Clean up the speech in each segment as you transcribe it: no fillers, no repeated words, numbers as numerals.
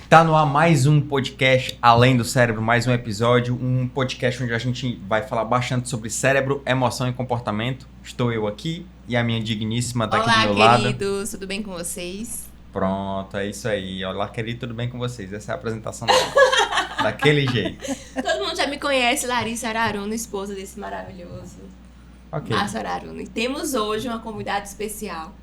Tá no ar mais um podcast Além do Cérebro, mais um episódio, um podcast onde a gente vai falar bastante sobre cérebro, emoção e comportamento. Estou eu aqui e a minha digníssima tá aqui do meu lado. Olá, queridos, tudo bem com vocês? Pronto, é isso aí. Olá, querido, tudo bem com vocês? Essa é a apresentação dela. Daquele jeito. Todo mundo já me conhece, Larissa Araruno, esposa desse maravilhoso Márcio Araruno. E temos hoje uma convidada especial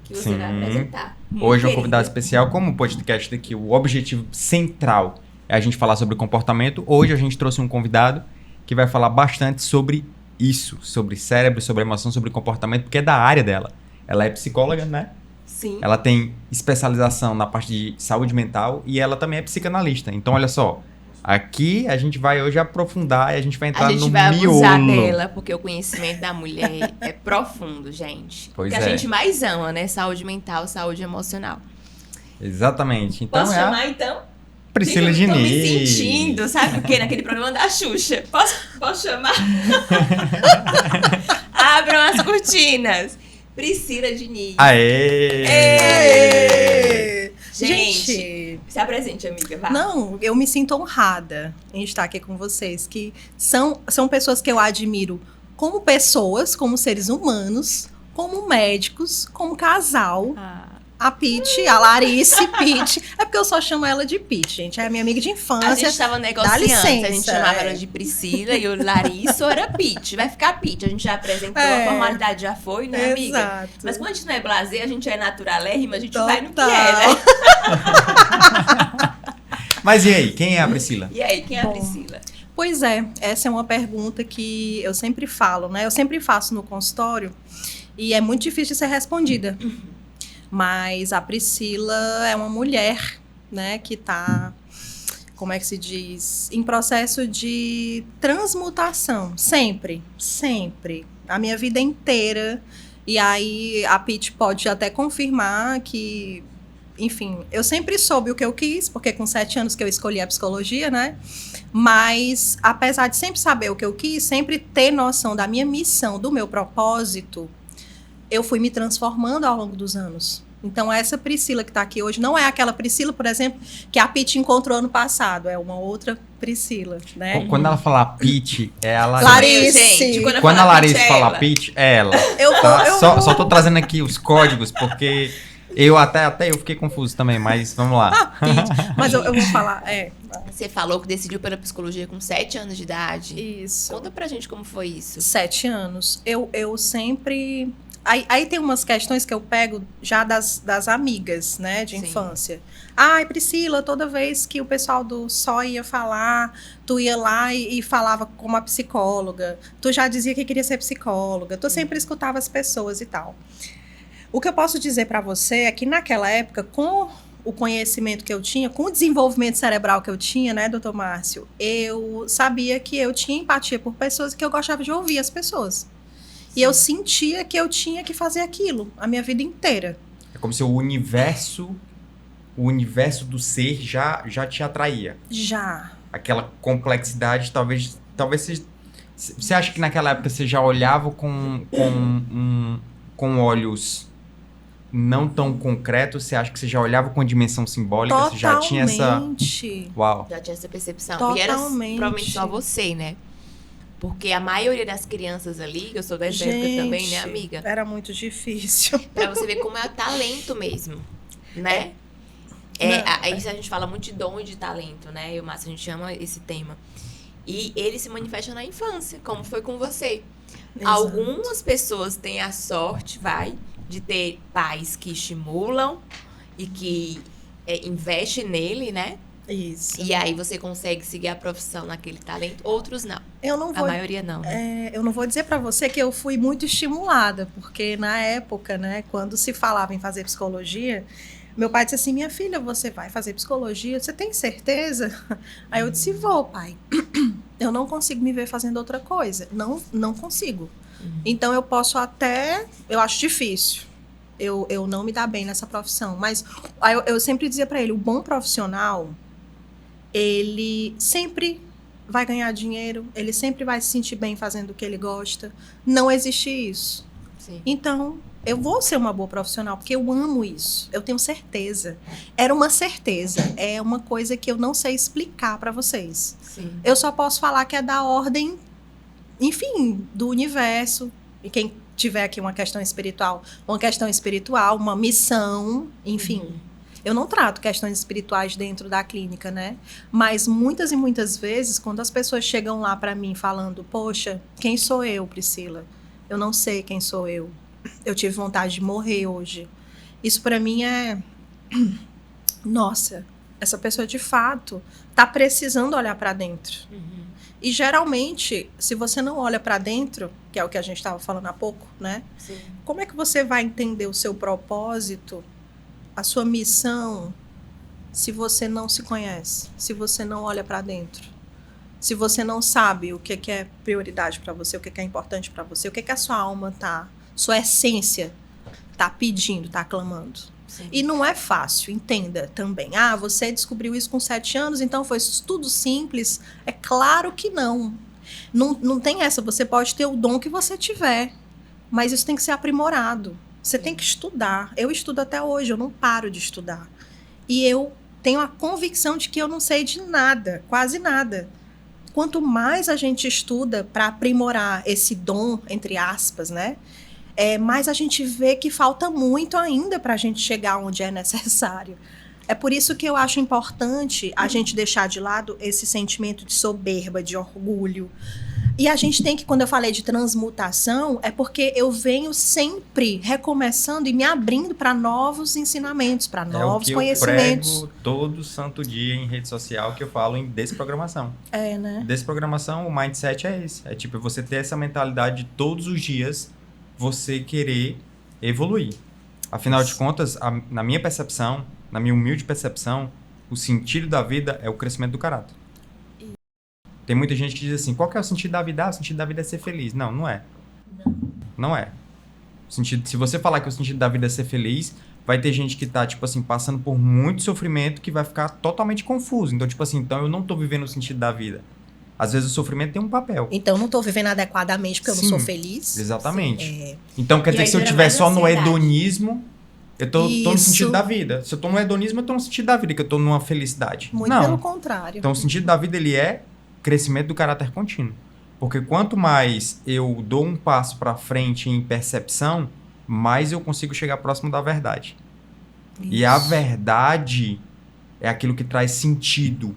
que você vai apresentar. Hoje é um convidado especial, como o podcast daqui, o objetivo central é a gente falar sobre comportamento. Hoje a gente trouxe um convidado que vai falar bastante sobre isso, sobre cérebro, sobre emoção, sobre comportamento, porque é da área dela. Ela é psicóloga, né? Sim. Ela tem especialização na parte de saúde mental e ela também é psicanalista. Então, olha só, aqui a gente vai hoje aprofundar e a gente vai entrar no miolo. A gente vai abusar dela, porque o conhecimento da mulher é profundo, gente. Pois que é. a gente mais ama, né? Saúde mental, saúde emocional. Exatamente. Então, Posso chamar, então? Priscila Diniz. Tô me sentindo, sabe o quê? Naquele programa da Xuxa. Posso chamar? Abram as cortinas. Priscila Diniz. Aê! Gente, se apresente, amiga, vai. Não, eu me sinto honrada em estar aqui com vocês, que são pessoas que eu admiro como pessoas, como seres humanos, como médicos, como casal. A Pete, a Larissa Pete. É porque eu só chamo ela de Pete, gente. É minha amiga de infância. A gente tava negociando, Dá licença, a gente chamava ela de Priscila e o Larissa era Pete. Vai ficar Pete. A gente já apresentou, a formalidade já foi, né, amiga? Exato. Mas quando a gente não é blasé, a gente é naturalérrima, a gente Total. vai no que é, né? Mas e aí, quem é a Priscila? E aí, quem é a Bom. Priscila? Pois é, essa é uma pergunta que eu sempre falo, né? Eu sempre faço no consultório e é muito difícil de ser respondida. Mas a Priscila é uma mulher, né, que tá, como é que se diz, em processo de transmutação, sempre, a minha vida inteira. E aí a Pete pode até confirmar que, enfim, eu sempre soube o que eu quis, porque com 7 anos que eu escolhi a psicologia, né? Mas, apesar de sempre saber o que eu quis, sempre ter noção da minha missão, do meu propósito, eu fui me transformando ao longo dos anos. Então, essa Priscila que está aqui hoje não é aquela Priscila, por exemplo, que a Pete encontrou ano passado. É uma outra Priscila, né? Quando ela falar Pete, é a Larissa. Larissa. Gente, Quando a falar Larissa Pete, é falar ela. Pete, é ela. Eu Tá? vou- Só tô trazendo aqui os códigos, porque eu até eu fiquei confuso também, mas vamos lá. Pete. Mas eu vou falar, Você falou que decidiu pela psicologia com 7 anos de idade. isso. Conta pra gente como foi isso. 7 anos. Eu sempre... Aí tem umas questões que eu pego já das amigas, né, de Sim. infância. Ai, Priscila, toda vez que o pessoal do Só ia falar, tu ia lá e falava como a psicóloga. Tu já dizia que queria ser psicóloga. Tu sempre escutava as pessoas e tal. O que eu posso dizer pra você é que naquela época, com o conhecimento que eu tinha, com o desenvolvimento cerebral que eu tinha, né, doutor Márcio, eu sabia que eu tinha empatia por pessoas e que eu gostava de ouvir as pessoas. E eu sentia que eu tinha que fazer aquilo a minha vida inteira. É como se o universo do ser já te atraía. Já. Aquela complexidade, talvez você acha que naquela época você já olhava com olhos não tão concretos? Você acha que você já olhava com dimensão simbólica? Totalmente. Você já tinha essa... Uau. Já tinha essa percepção. Totalmente. E era provavelmente só você, né? Porque a maioria das crianças ali, eu sou dessa época também, né, amiga? Era muito difícil. Pra você ver como é talento mesmo, né? Isso a gente fala muito de dom e de talento, né? Eu, Márcia, a gente ama esse tema. E ele se manifesta na infância, como foi com você. Exato. Algumas pessoas têm a sorte, de ter pais que estimulam e que investem nele, né? Isso. E aí você consegue seguir a profissão naquele talento. Outros não. Eu não A vou... maioria não, né? Eu não vou dizer pra você que eu fui muito estimulada, porque na época, né, quando se falava em fazer psicologia, meu pai disse assim, minha filha, você vai fazer psicologia? Você tem certeza? Aí eu disse, vou, pai. Eu não consigo me ver fazendo outra coisa. Não consigo. Então eu posso até... Eu acho difícil. Eu não me dar bem nessa profissão. Mas aí eu sempre dizia pra ele, o bom profissional, ele sempre vai ganhar dinheiro, ele sempre vai se sentir bem fazendo o que ele gosta. Não existe isso. Sim. Então, Eu vou ser uma boa profissional, porque eu amo isso. Eu tenho certeza. Era uma certeza. É uma coisa que eu não sei explicar para vocês. Sim. Eu só posso falar que é da ordem, enfim, do universo. E quem tiver aqui uma questão espiritual, uma missão, enfim. Eu não trato questões espirituais dentro da clínica, né? Mas muitas e muitas vezes, quando as pessoas chegam lá para mim falando, poxa, quem sou eu, Priscila? Eu não sei quem sou eu. Eu tive vontade de morrer hoje. Isso para mim é... Nossa, essa pessoa de fato tá precisando olhar para dentro. E geralmente, se você não olha para dentro, que é o que a gente estava falando há pouco, né? Sim. Como é que você vai entender o seu propósito, a sua missão, se você não se conhece, se você não olha para dentro, se você não sabe o que é prioridade para você, o que é importante para você, o que a sua alma tá, sua essência tá pedindo, tá clamando. Sim. E não é fácil, entenda também. Ah, você descobriu isso com 7 anos, então foi tudo simples. É claro que não. Não tem essa, você pode ter o dom que você tiver, mas isso tem que ser aprimorado. Você tem que estudar. Eu estudo até hoje, eu não paro de estudar. E eu tenho a convicção de que eu não sei de nada, quase nada. Quanto mais a gente estuda para aprimorar esse dom, entre aspas, né? Mais a gente vê que falta muito ainda para a gente chegar onde é necessário. É por isso que eu acho importante a gente deixar de lado esse sentimento de soberba, de orgulho. E a gente tem que, quando eu falei de transmutação, é porque eu venho sempre recomeçando e me abrindo para novos ensinamentos, para novos conhecimentos. Eu prego todo santo dia em rede social que eu falo em desprogramação. Né? Desprogramação, o mindset é esse. É tipo, você ter essa mentalidade de todos os dias você querer evoluir. Afinal de contas, na minha percepção, na minha humilde percepção, o sentido da vida é o crescimento do caráter. Tem muita gente que diz assim, qual que é o sentido da vida? O sentido da vida é ser feliz. Não, não é. Não é. Se você falar que o sentido da vida é ser feliz, vai ter gente que tá, tipo assim, passando por muito sofrimento que vai ficar totalmente confuso. Então, tipo assim, então eu não tô vivendo o sentido da vida. Às vezes o sofrimento tem um papel. Então eu não tô vivendo adequadamente porque eu não sou feliz. Exatamente. Então quer dizer que se eu estiver só no hedonismo, eu tô no sentido da vida. Se eu tô no hedonismo, eu tô no sentido da vida, que eu tô numa felicidade. Muito pelo contrário. Então o sentido da vida, ele é crescimento do caráter contínuo. Porque quanto mais eu dou um passo para frente em percepção, mais eu consigo chegar próximo da verdade. Isso. E a verdade é aquilo que traz sentido.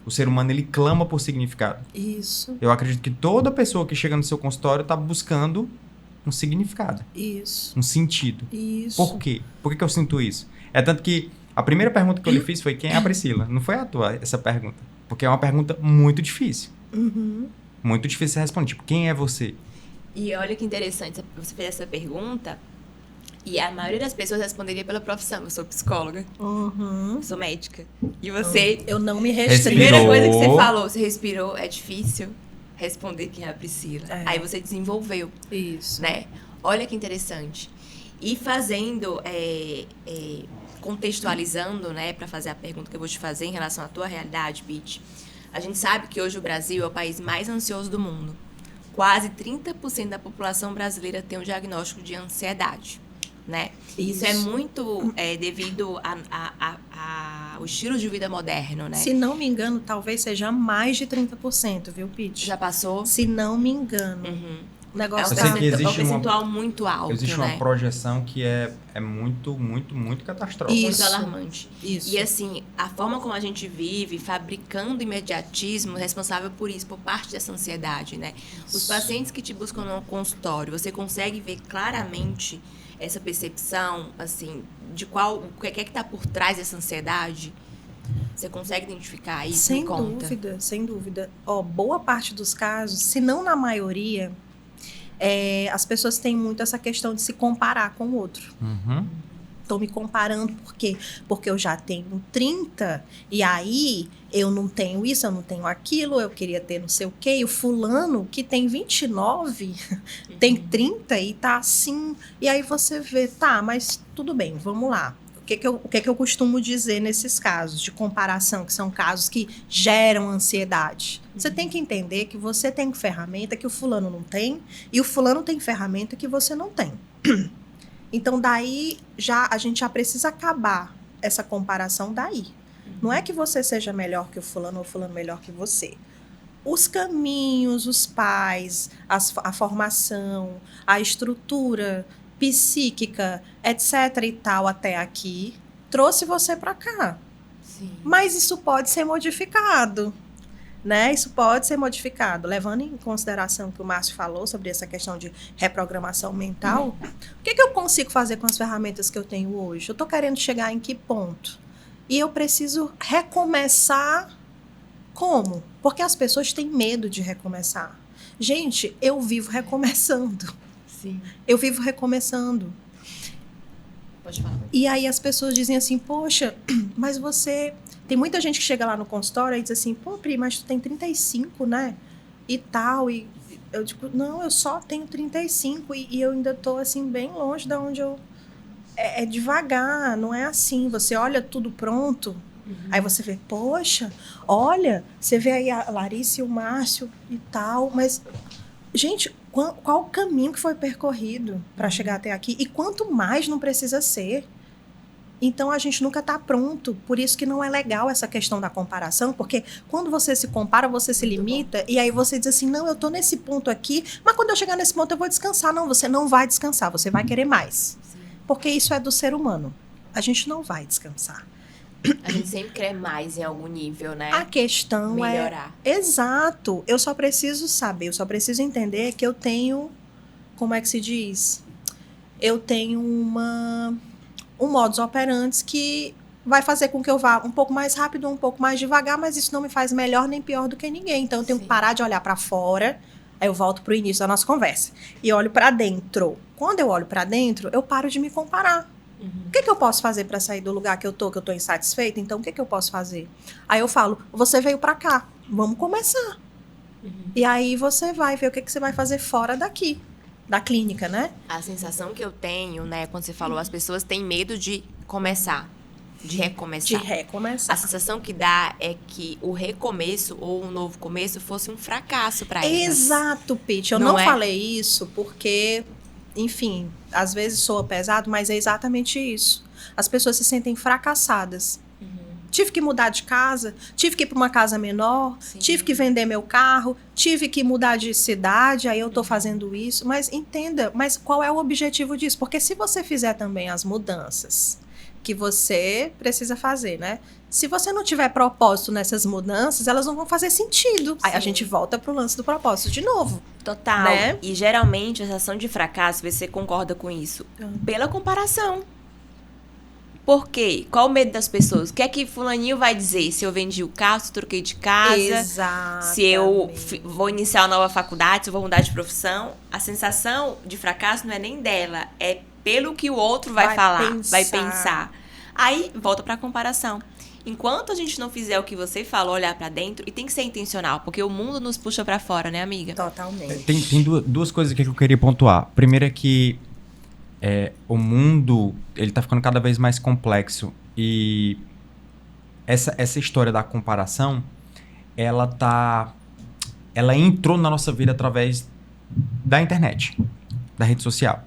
O ser humano, ele clama por significado. Isso. Eu acredito que toda pessoa que chega no seu consultório está buscando um significado. Isso. Um sentido. Isso. Por quê? Por que eu sinto isso? É tanto que a primeira pergunta que eu lhe fiz foi quem é a Priscila? Não foi a tua essa pergunta. Porque é uma pergunta muito difícil. Muito difícil de responder. Tipo, quem é você? E olha que interessante, você fez essa pergunta e a maioria das pessoas responderia pela profissão. Eu sou psicóloga, eu sou médica. E você... Eu não me restringo. A primeira coisa que você falou, você respirou, é difícil responder quem é a Priscila. Aí você desenvolveu. Isso. Né? Olha que interessante. E fazendo, contextualizando, né, para fazer a pergunta que eu vou te fazer em relação à tua realidade, Pete, a gente sabe que hoje o Brasil é o país mais ansioso do mundo. Quase 30% da população brasileira tem um diagnóstico de ansiedade. Né? Isso é muito devido ao estilo de vida moderno, né? Se não me engano, talvez seja mais de 30%, viu, Pete? Já passou? Se não me engano. O negócio é um percentual muito alto, existe uma projeção que é muito, muito, muito catastrófica. Muito alarmante. Isso. E assim, a forma como a gente vive, fabricando imediatismo, responsável por isso, por parte dessa ansiedade, né? Os pacientes que te buscam no consultório, você consegue ver claramente essa percepção, assim, de o que é que está por trás dessa ansiedade? Você consegue identificar isso? Sem dúvida, sem dúvida. Boa parte dos casos, se não na maioria, as pessoas têm muito essa questão de se comparar com o outro. Estou me comparando por quê? Porque eu já tenho 30 e aí eu não tenho isso, eu não tenho aquilo, eu queria ter não sei o quê. E o fulano que tem 29 tem 30 e tá assim. E aí você vê, tá, mas tudo bem, vamos lá. O que eu costumo dizer nesses casos de comparação, que são casos que geram ansiedade? Você tem que entender que você tem ferramenta que o fulano não tem e o fulano tem ferramenta que você não tem. Então, daí, a gente já precisa acabar essa comparação daí. Não é que você seja melhor que o fulano ou o fulano melhor que você. Os caminhos, os pais, a formação, a estrutura psíquica, etc. e tal, até aqui, trouxe você para cá. Sim. Mas isso pode ser modificado, né? Isso pode ser modificado. Levando em consideração o que o Márcio falou sobre essa questão de reprogramação mental, o que eu consigo fazer com as ferramentas que eu tenho hoje? Eu estou querendo chegar em que ponto? E eu preciso recomeçar como? Porque as pessoas têm medo de recomeçar. Gente, eu vivo recomeçando. Sim. Eu vivo recomeçando. Pode falar. E aí as pessoas dizem assim, poxa, mas você... Tem muita gente que chega lá no consultório e diz assim, pô, Pri, mas tu tem 35, né? E tal, e eu digo, não, eu só tenho 35 e eu ainda tô assim, bem longe da onde eu... É devagar, não é assim. Você olha tudo pronto, aí você vê, poxa, olha, você vê aí a Larissa e o Márcio e tal, mas, gente, qual o caminho que foi percorrido para chegar até aqui? E quanto mais não precisa ser? Então, a gente nunca está pronto. Por isso que não é legal essa questão da comparação, porque quando você se compara, você se limita, e aí você diz assim, não, eu tô nesse ponto aqui, mas quando eu chegar nesse ponto eu vou descansar. Não, você não vai descansar, você vai querer mais. Sim. Porque isso é do ser humano. A gente não vai descansar. A gente sempre quer mais em algum nível, né? A questão melhorar. Exato. Eu só preciso saber, eu só preciso entender que eu tenho... Como é que se diz? Eu tenho um modus operandi que vai fazer com que eu vá um pouco mais rápido, um pouco mais devagar, mas isso não me faz melhor nem pior do que ninguém. Então, eu tenho que parar de olhar para fora. Aí eu volto pro início da nossa conversa. E olho para dentro. Quando eu olho para dentro, eu paro de me comparar. O que eu posso fazer para sair do lugar que eu tô insatisfeita? Então, o que eu posso fazer? Aí eu falo, você veio para cá, vamos começar. E aí você vai ver o que você vai fazer fora daqui, da clínica, né? A sensação que eu tenho, né, quando você falou, as pessoas têm medo de começar, de recomeçar. De recomeçar. A sensação que dá é que o recomeço ou um novo começo fosse um fracasso para elas. Exato, Pete. Eu não falei isso porque, enfim, às vezes soa pesado, mas é exatamente isso. As pessoas se sentem fracassadas. Tive que mudar de casa, tive que ir para uma casa menor, tive que vender meu carro, tive que mudar de cidade, aí eu tô fazendo isso. Mas entenda, mas qual é o objetivo disso? Porque se você fizer também as mudanças que você precisa fazer, né? Se você não tiver propósito nessas mudanças, elas não vão fazer sentido. Aí a gente volta pro lance do propósito de novo. Total. Né? E geralmente a sensação de fracasso, você concorda com isso? Pela comparação. Por quê? Qual o medo das pessoas? O que é que fulaninho vai dizer? Se eu vendi o carro, se eu troquei de casa, Exatamente. se eu vou iniciar uma nova faculdade, se eu vou mudar de profissão. A sensação de fracasso não é nem dela, é pelo que o outro vai falar, vai pensar. Aí, volta pra comparação. Enquanto a gente não fizer o que você falou, olhar pra dentro, e tem que ser intencional, porque o mundo nos puxa pra fora, né, amiga? Totalmente. Tem duas coisas aqui que eu queria pontuar. Primeiro é que o mundo, ele tá ficando cada vez mais complexo. E essa história da comparação, ela entrou na nossa vida através da internet, da rede social.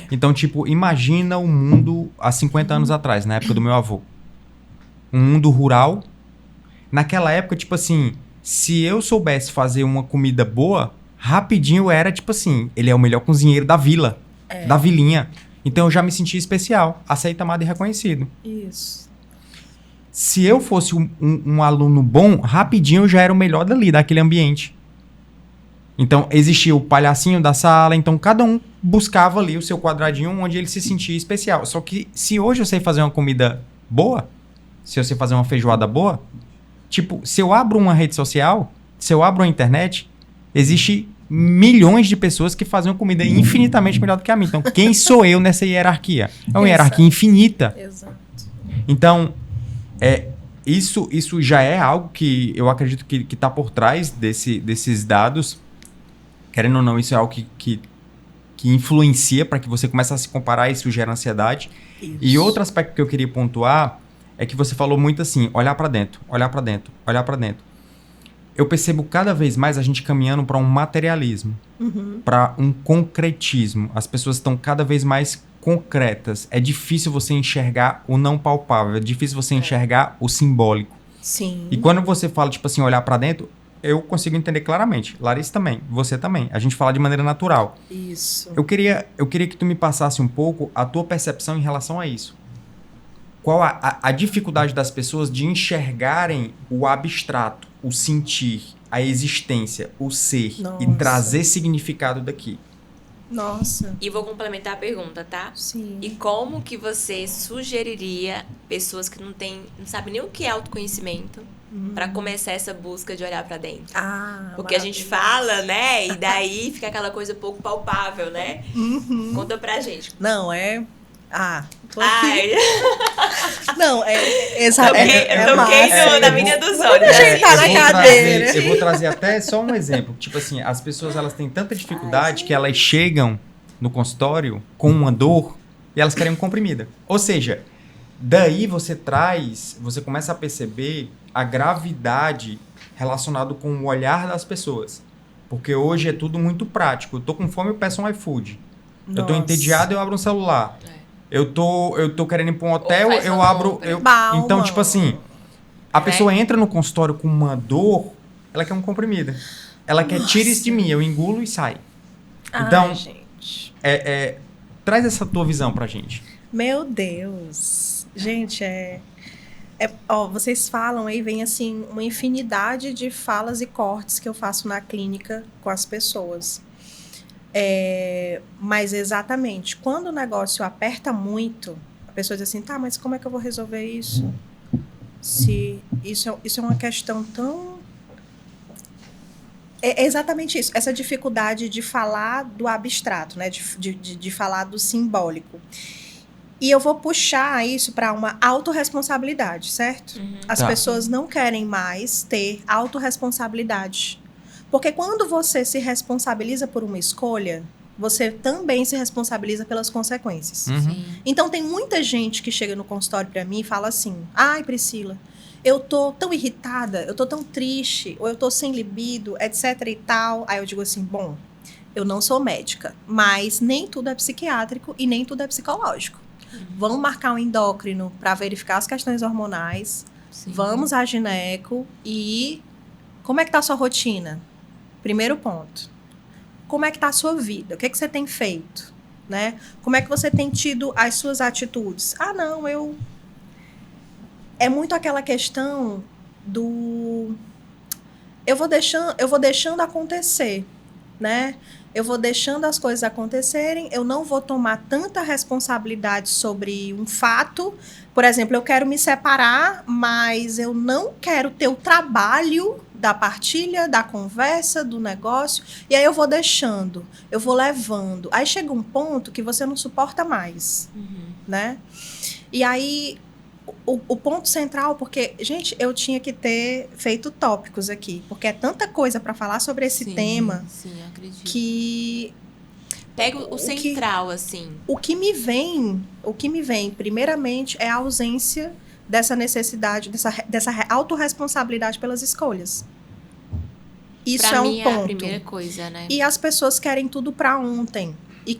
Então, tipo, imagina o mundo há 50 anos atrás, na época do meu avô. Um mundo rural. Naquela época, tipo assim, se eu soubesse fazer uma comida boa, rapidinho era, tipo assim, ele é o melhor cozinheiro da vila, da vilinha. Então eu já me sentia especial, aceito, amado e reconhecido. Isso. Se eu fosse um aluno bom, rapidinho eu já era o melhor dali, daquele ambiente. Então existia o palhacinho da sala, então cada um buscava ali o seu quadradinho onde ele se sentia especial. Só que se hoje eu sei fazer uma comida boa, se eu sei fazer uma feijoada boa, tipo, se eu abro uma rede social, se eu abro uma internet, existe milhões de pessoas que fazem uma comida infinitamente melhor do que a minha. Então, quem sou eu nessa hierarquia? É uma hierarquia infinita. Exato. Então, isso já é algo que eu acredito que está por trás desses dados. Querendo ou não, isso é algo que influencia para que você comece a se comparar e isso gera ansiedade. Isso. E outro aspecto que eu queria pontuar é que você falou muito assim, olhar para dentro, olhar para dentro, olhar para dentro. Eu percebo cada vez mais a gente caminhando para um materialismo, para um concretismo. As pessoas estão cada vez mais concretas, é difícil você enxergar o não palpável, é difícil você enxergar o simbólico. Sim. E quando você fala, tipo assim, olhar pra dentro, eu consigo entender claramente. Larissa também, você também. A gente fala de maneira natural. Isso. Eu queria que tu me passasse um pouco a tua percepção em relação a isso. Qual a dificuldade das pessoas de enxergarem o abstrato, o sentir, a existência, o ser e Nossa. trazer significado daqui? Nossa. E vou complementar a pergunta, tá? Sim. E como que você sugeriria pessoas que não sabem nem o que é autoconhecimento pra começar essa busca de olhar pra dentro? Ah, Porque a gente fala, né? E daí fica aquela coisa pouco palpável, né? Uhum. Conta pra gente. Não, é... tô aqui. Ai, Não, eu toquei na menina dos olhos. Deixa eu sentar na eu vou cadeira. eu vou trazer até só um exemplo. Tipo assim, as pessoas elas têm tanta dificuldade que elas chegam no consultório com uma dor e elas querem um comprimida. Ou seja, daí você começa a perceber a gravidade relacionada com o olhar das pessoas. Porque hoje é tudo muito prático. Eu tô com fome, eu peço um iFood. Eu tô entediado, eu abro um celular. Eu tô querendo ir pra um hotel, faz eu uma abro... compra. Então, tipo assim, a pessoa entra no consultório com uma dor, ela quer um comprimido. Ela quer tira isso de mim, eu engulo e sai. Então, gente. traz essa tua visão pra gente. Meu Deus. Gente, ó, vocês falam aí, vem assim, uma infinidade de falas e cortes que eu faço na clínica com as pessoas. Mas exatamente, quando o negócio aperta muito, a pessoa diz assim, tá, mas como é que eu vou resolver isso? Se isso é uma questão tão... É exatamente isso, essa dificuldade de falar do abstrato, né? De falar do simbólico. E eu vou puxar isso para uma autorresponsabilidade, certo? As pessoas não querem mais ter autorresponsabilidade. Porque quando você se responsabiliza por uma escolha, você também se responsabiliza pelas consequências. Sim. Então, tem muita gente que chega no consultório para mim e fala assim, ai, Priscila, eu tô tão irritada, eu tô tão triste, ou eu tô sem libido, etc e tal. Aí eu digo assim, bom, eu não sou médica, mas nem tudo é psiquiátrico e nem tudo é psicológico. Vamos marcar um endócrino para verificar as questões hormonais, vamos à gineco e... Como é que tá a sua rotina? Primeiro ponto. Como é que tá a sua vida? O que é que você tem feito? Né? Como é que você tem tido as suas atitudes? Ah, não, é muito aquela questão do... Eu vou deixando acontecer, né? Eu vou deixando as coisas acontecerem, eu não vou tomar tanta responsabilidade sobre um fato. Por exemplo, eu quero me separar, mas eu não quero ter o trabalho da partilha, da conversa, do negócio. E aí eu vou deixando, eu vou levando. Aí chega um ponto que você não suporta mais, né? E aí... O ponto central, porque, gente, eu tinha que ter feito tópicos aqui, porque é tanta coisa para falar sobre esse tema. Sim, acredito. Que... Pega o central, assim. O que me vem, primeiramente, é a ausência dessa necessidade, dessa autorresponsabilidade pelas escolhas. Isso pra é mim um ponto. É a primeira coisa, né? E as pessoas querem tudo para ontem. E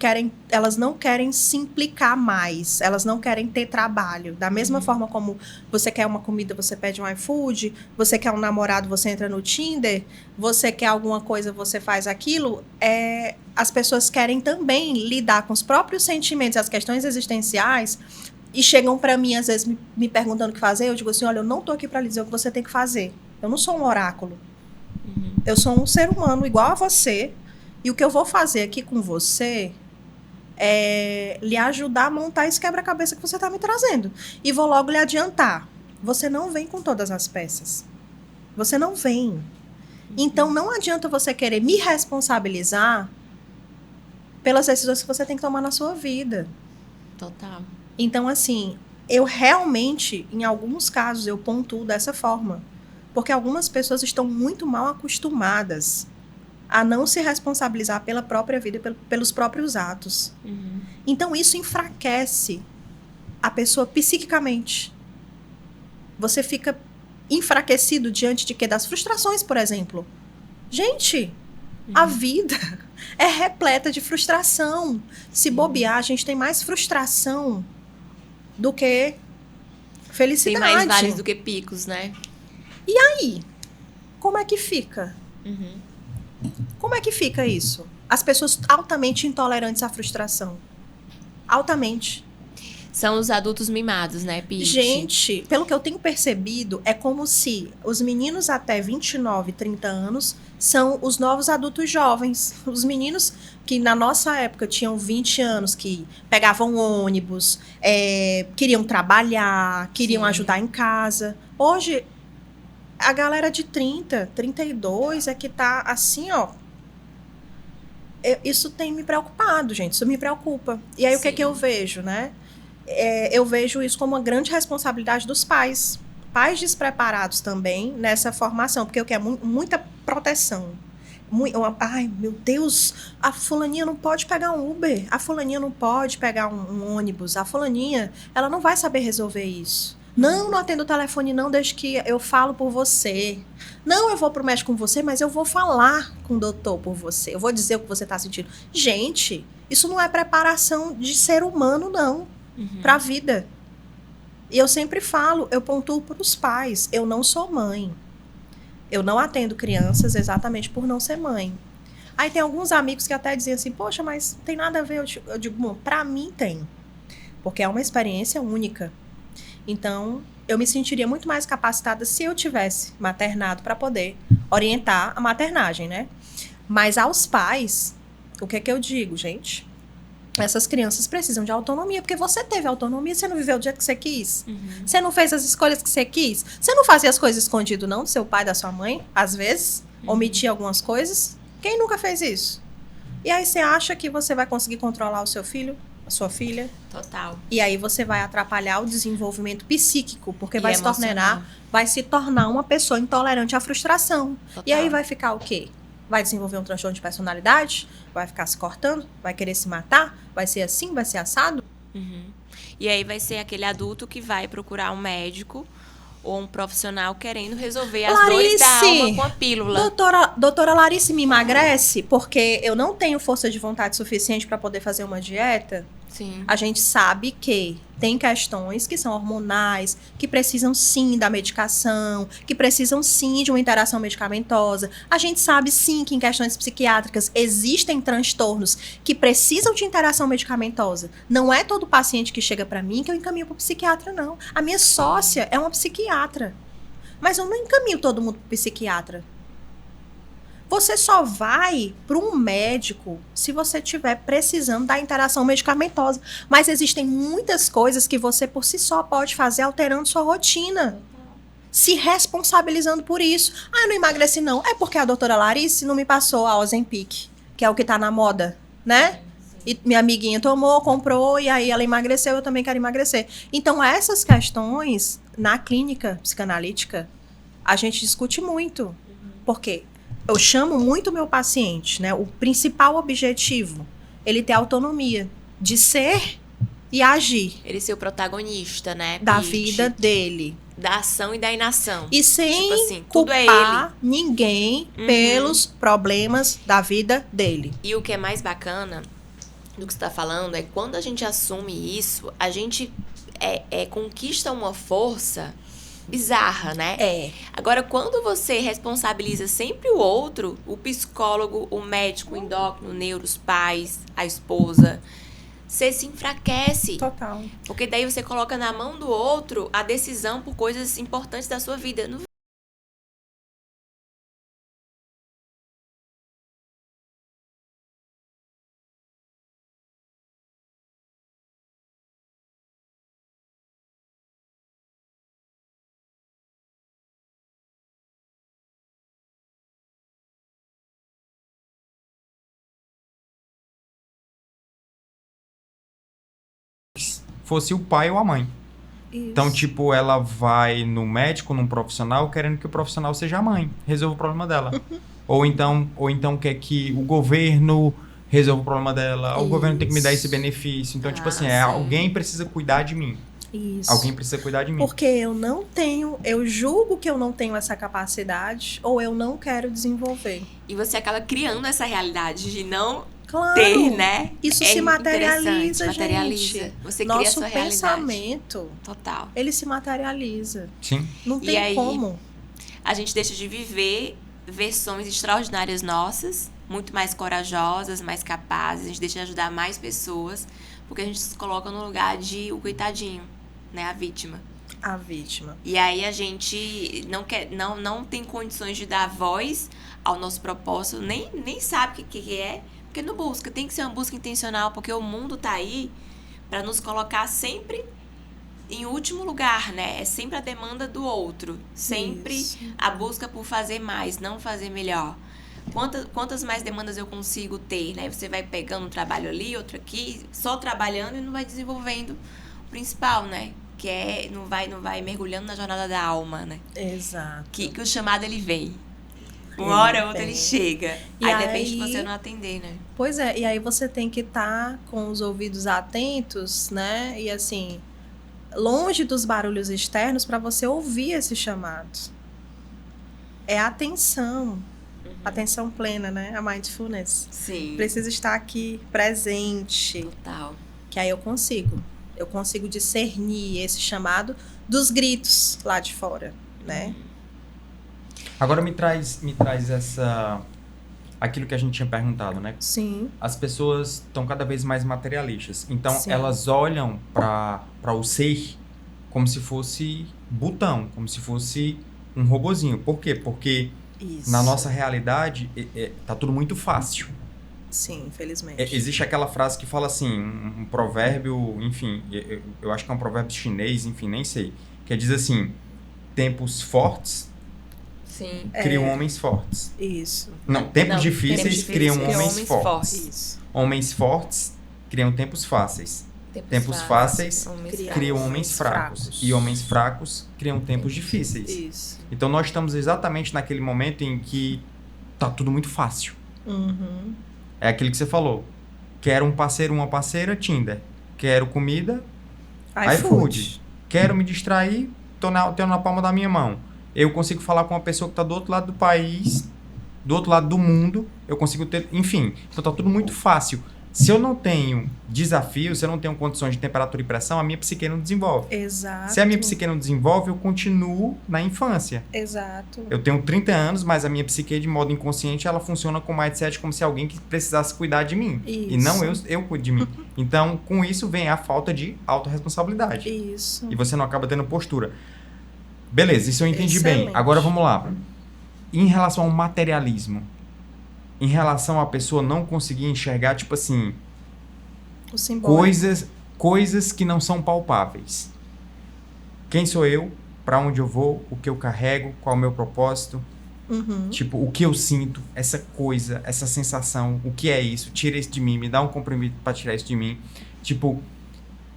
elas não querem se implicar mais, elas não querem ter trabalho. Da mesma forma como você quer uma comida, você pede um iFood, você quer um namorado, você entra no Tinder, você quer alguma coisa, você faz aquilo. As pessoas querem também lidar com os próprios sentimentos, as questões existenciais, e chegam para mim, às vezes, me perguntando o que fazer. Eu digo assim, olha, eu não tô aqui para lhe dizer o que você tem que fazer. Eu não sou um oráculo. Eu sou um ser humano igual a você. E o que eu vou fazer aqui com você é lhe ajudar a montar esse quebra-cabeça que você está me trazendo. E vou logo lhe adiantar. Você não vem com todas as peças. Você não vem. Então, não adianta você querer me responsabilizar pelas decisões que você tem que tomar na sua vida. Total. Então, assim, eu realmente, em alguns casos, eu pontuo dessa forma. Porque algumas pessoas estão muito mal acostumadas a não se responsabilizar pela própria vida, pelos próprios atos. Então, isso enfraquece a pessoa psiquicamente. Você fica enfraquecido diante de quê? Das frustrações, por exemplo. Gente, a vida é repleta de frustração. Se bobear, a gente tem mais frustração do que felicidade. Tem mais vales do que picos, né? E aí? Como é que fica? Uhum. Como é que fica isso? As pessoas altamente intolerantes à frustração. Altamente. São os adultos mimados, né, Pete? Gente, pelo que eu tenho percebido, é como se os meninos até 29, 30 anos são os novos adultos jovens. Os meninos que na nossa época tinham 20 anos, que pegavam ônibus, queriam trabalhar, queriam Sim. ajudar em casa. Hoje, a galera de 30, 32 é que tá assim, ó. Isso tem me preocupado, gente. Isso me preocupa. E aí, o que Sim. que eu vejo, né? Eu vejo isso como uma grande responsabilidade dos pais. Pais despreparados também nessa formação, porque eu quero muita proteção. Ai, meu Deus, a fulaninha não pode pegar um Uber, a fulaninha não pode pegar um ônibus, a fulaninha, ela não vai saber resolver isso. Não atendo o telefone não, desde que eu falo por você. Não, eu vou pro médico com você, mas eu vou falar com o doutor por você. Eu vou dizer o que você tá sentindo. Gente, isso não é preparação de ser humano, não. Para a vida. E eu sempre falo, eu pontuo para os pais, eu não sou mãe. Eu não atendo crianças exatamente por não ser mãe. Aí tem alguns amigos que até dizem assim, poxa, mas não tem nada a ver. Eu digo, bom, para mim tem. Porque é uma experiência única. Então, eu me sentiria muito mais capacitada se eu tivesse maternado para poder orientar a maternagem, né? Mas aos pais, o que é que eu digo, gente? Essas crianças precisam de autonomia, porque você teve autonomia, você não viveu do jeito que você quis. Você não fez as escolhas que você quis. Você não fazia as coisas escondido, não, do seu pai, da sua mãe, às vezes, omitia algumas coisas. Quem nunca fez isso? E aí você acha que você vai conseguir controlar o seu filho, a sua filha? Total. E aí você vai atrapalhar o desenvolvimento psíquico, porque E vai se tornar uma pessoa intolerante à frustração. Total. E aí vai ficar o quê? Vai desenvolver um transtorno de personalidade? Vai ficar se cortando? Vai querer se matar? Vai ser assim? Vai ser assado? E aí vai ser aquele adulto que vai procurar um médico ou um profissional querendo resolver as dores da alma com a pílula. Doutora Larice, me emagrece porque eu não tenho força de vontade suficiente para poder fazer uma dieta? Sim. A gente sabe que tem questões que são hormonais, que precisam sim da medicação, que precisam sim de uma interação medicamentosa. A gente sabe sim que em questões psiquiátricas existem transtornos que precisam de interação medicamentosa. Não é todo paciente que chega para mim que eu encaminho para o psiquiatra, não. A minha sócia é uma psiquiatra, mas eu não encaminho todo mundo para o psiquiatra. Você só vai para um médico se você estiver precisando da interação medicamentosa. Mas existem muitas coisas que você por si só pode fazer alterando sua rotina. Se responsabilizando por isso. Ah, eu não emagreci não. É porque a doutora Larice não me passou a Ozempic, que é o que tá na moda, né? E minha amiguinha tomou, comprou, e aí ela emagreceu, eu também quero emagrecer. Então, essas questões, na clínica psicanalítica, a gente discute muito. Por quê? Eu chamo muito o meu paciente, né? O principal objetivo, ele ter autonomia de ser e agir. Ele ser o protagonista, né? Da Pete? vida dele. Da ação e da inação. E sem Tipo assim, tudo é culpar ninguém pelos problemas da vida dele. E o que é mais bacana do que você tá falando é quando a gente assume isso, a gente conquista uma força bizarra, né? Agora, quando você responsabiliza sempre o outro, o psicólogo, o médico, o endócrino, o neuro, os pais, a esposa, você se enfraquece. Total. Porque daí você coloca na mão do outro a decisão por coisas importantes da sua vida. Não. Fosse o pai ou a mãe. Isso. Então, tipo, ela vai no médico, num profissional, querendo que o profissional seja a mãe, resolva o problema dela. ou então quer que o governo resolva o problema dela, o governo tem que me dar esse benefício. Então, tipo assim, sim. alguém precisa cuidar de mim. Isso. Alguém precisa cuidar de mim. Porque eu julgo que eu não tenho essa capacidade ou eu não quero desenvolver. E você acaba criando essa realidade de não Claro. ter, né? Isso É se materializa, interessante, materializa. gente. Você cria a Nosso sua realidade. pensamento, Total. ele se materializa. Sim. Não E tem aí, como. A gente deixa de viver versões extraordinárias nossas, muito mais corajosas, mais capazes. A gente deixa de ajudar mais pessoas, porque a gente se coloca no lugar de o coitadinho, né? A vítima. A vítima. E aí a gente não tem condições de dar voz ao nosso propósito, nem sabe o que é, porque não busca. Tem que ser uma busca intencional, porque o mundo tá aí para nos colocar sempre em último lugar, né? É sempre a demanda do outro, sempre Isso. a busca por fazer mais, não fazer melhor. Quantas mais demandas eu consigo ter, né? Você vai pegando um trabalho ali, outro aqui, só trabalhando e não vai desenvolvendo o principal, né? Que é, não vai mergulhando na jornada da alma, né? Exato. Que o chamado, ele vem. Uma hora ou outra vem. ele chega. E Aí depende de aí- você não atender, né? Pois é, e aí você tem que estar com os ouvidos atentos, né? E assim, longe dos barulhos externos para você ouvir esse chamado. É atenção, atenção plena, né? A mindfulness. Sim. Precisa estar aqui, presente, Total. que aí eu consigo discernir esse chamado dos gritos lá de fora, né? Agora me traz aquilo que a gente tinha perguntado, né? Sim, As pessoas estão cada vez mais materialistas. Então, Sim. elas olham para o ser como se fosse botão, como se fosse um robozinho. Por quê? Porque isso. na nossa realidade tá tudo muito fácil. Sim, infelizmente. Existe aquela frase que fala assim, um provérbio, enfim, eu acho que é um provérbio chinês, enfim, nem sei, que diz assim, tempos fortes Sim. criam homens fortes. Isso. Não, tempos Não, difíceis tempos difíceis criam criam homens homens fortes. fortes. Isso. Homens fortes criam tempos fáceis. Tempos fáceis criam homens fracos. E homens fracos criam tempos difíceis. Isso. Então nós estamos exatamente naquele momento em que tá tudo muito fácil. Uhum. É aquilo que você falou. Quero um parceiro, uma parceira, Tinder. Quero comida, iFood. Quero me distrair, tenho na palma da minha mão. Eu consigo falar com uma pessoa que está do outro lado do país, do outro lado do mundo. Eu consigo ter... Enfim, então tá tudo muito fácil. Se eu não tenho desafio, se eu não tenho condições de temperatura e pressão, a minha psique não desenvolve. Exato. Se a minha psique não desenvolve, eu continuo na infância. Exato. Eu tenho 30 anos, mas a minha psique, de modo inconsciente, ela funciona com mindset como se alguém que precisasse cuidar de mim. Isso. E não eu cuido de mim. Então, com isso vem a falta de autorresponsabilidade. Isso. E você não acaba tendo postura. Beleza, isso eu entendi bem. Excelente. Agora vamos lá. Em relação ao materialismo, em relação a pessoa não conseguir enxergar, tipo assim, O simbólico. coisas que não são palpáveis. Quem sou eu? Pra onde eu vou? O que eu carrego? Qual é o meu propósito? Uhum. Tipo, o que eu sinto? Essa coisa, essa sensação. O que é isso? Tira isso de mim. Me dá um comprimido pra tirar isso de mim. Tipo,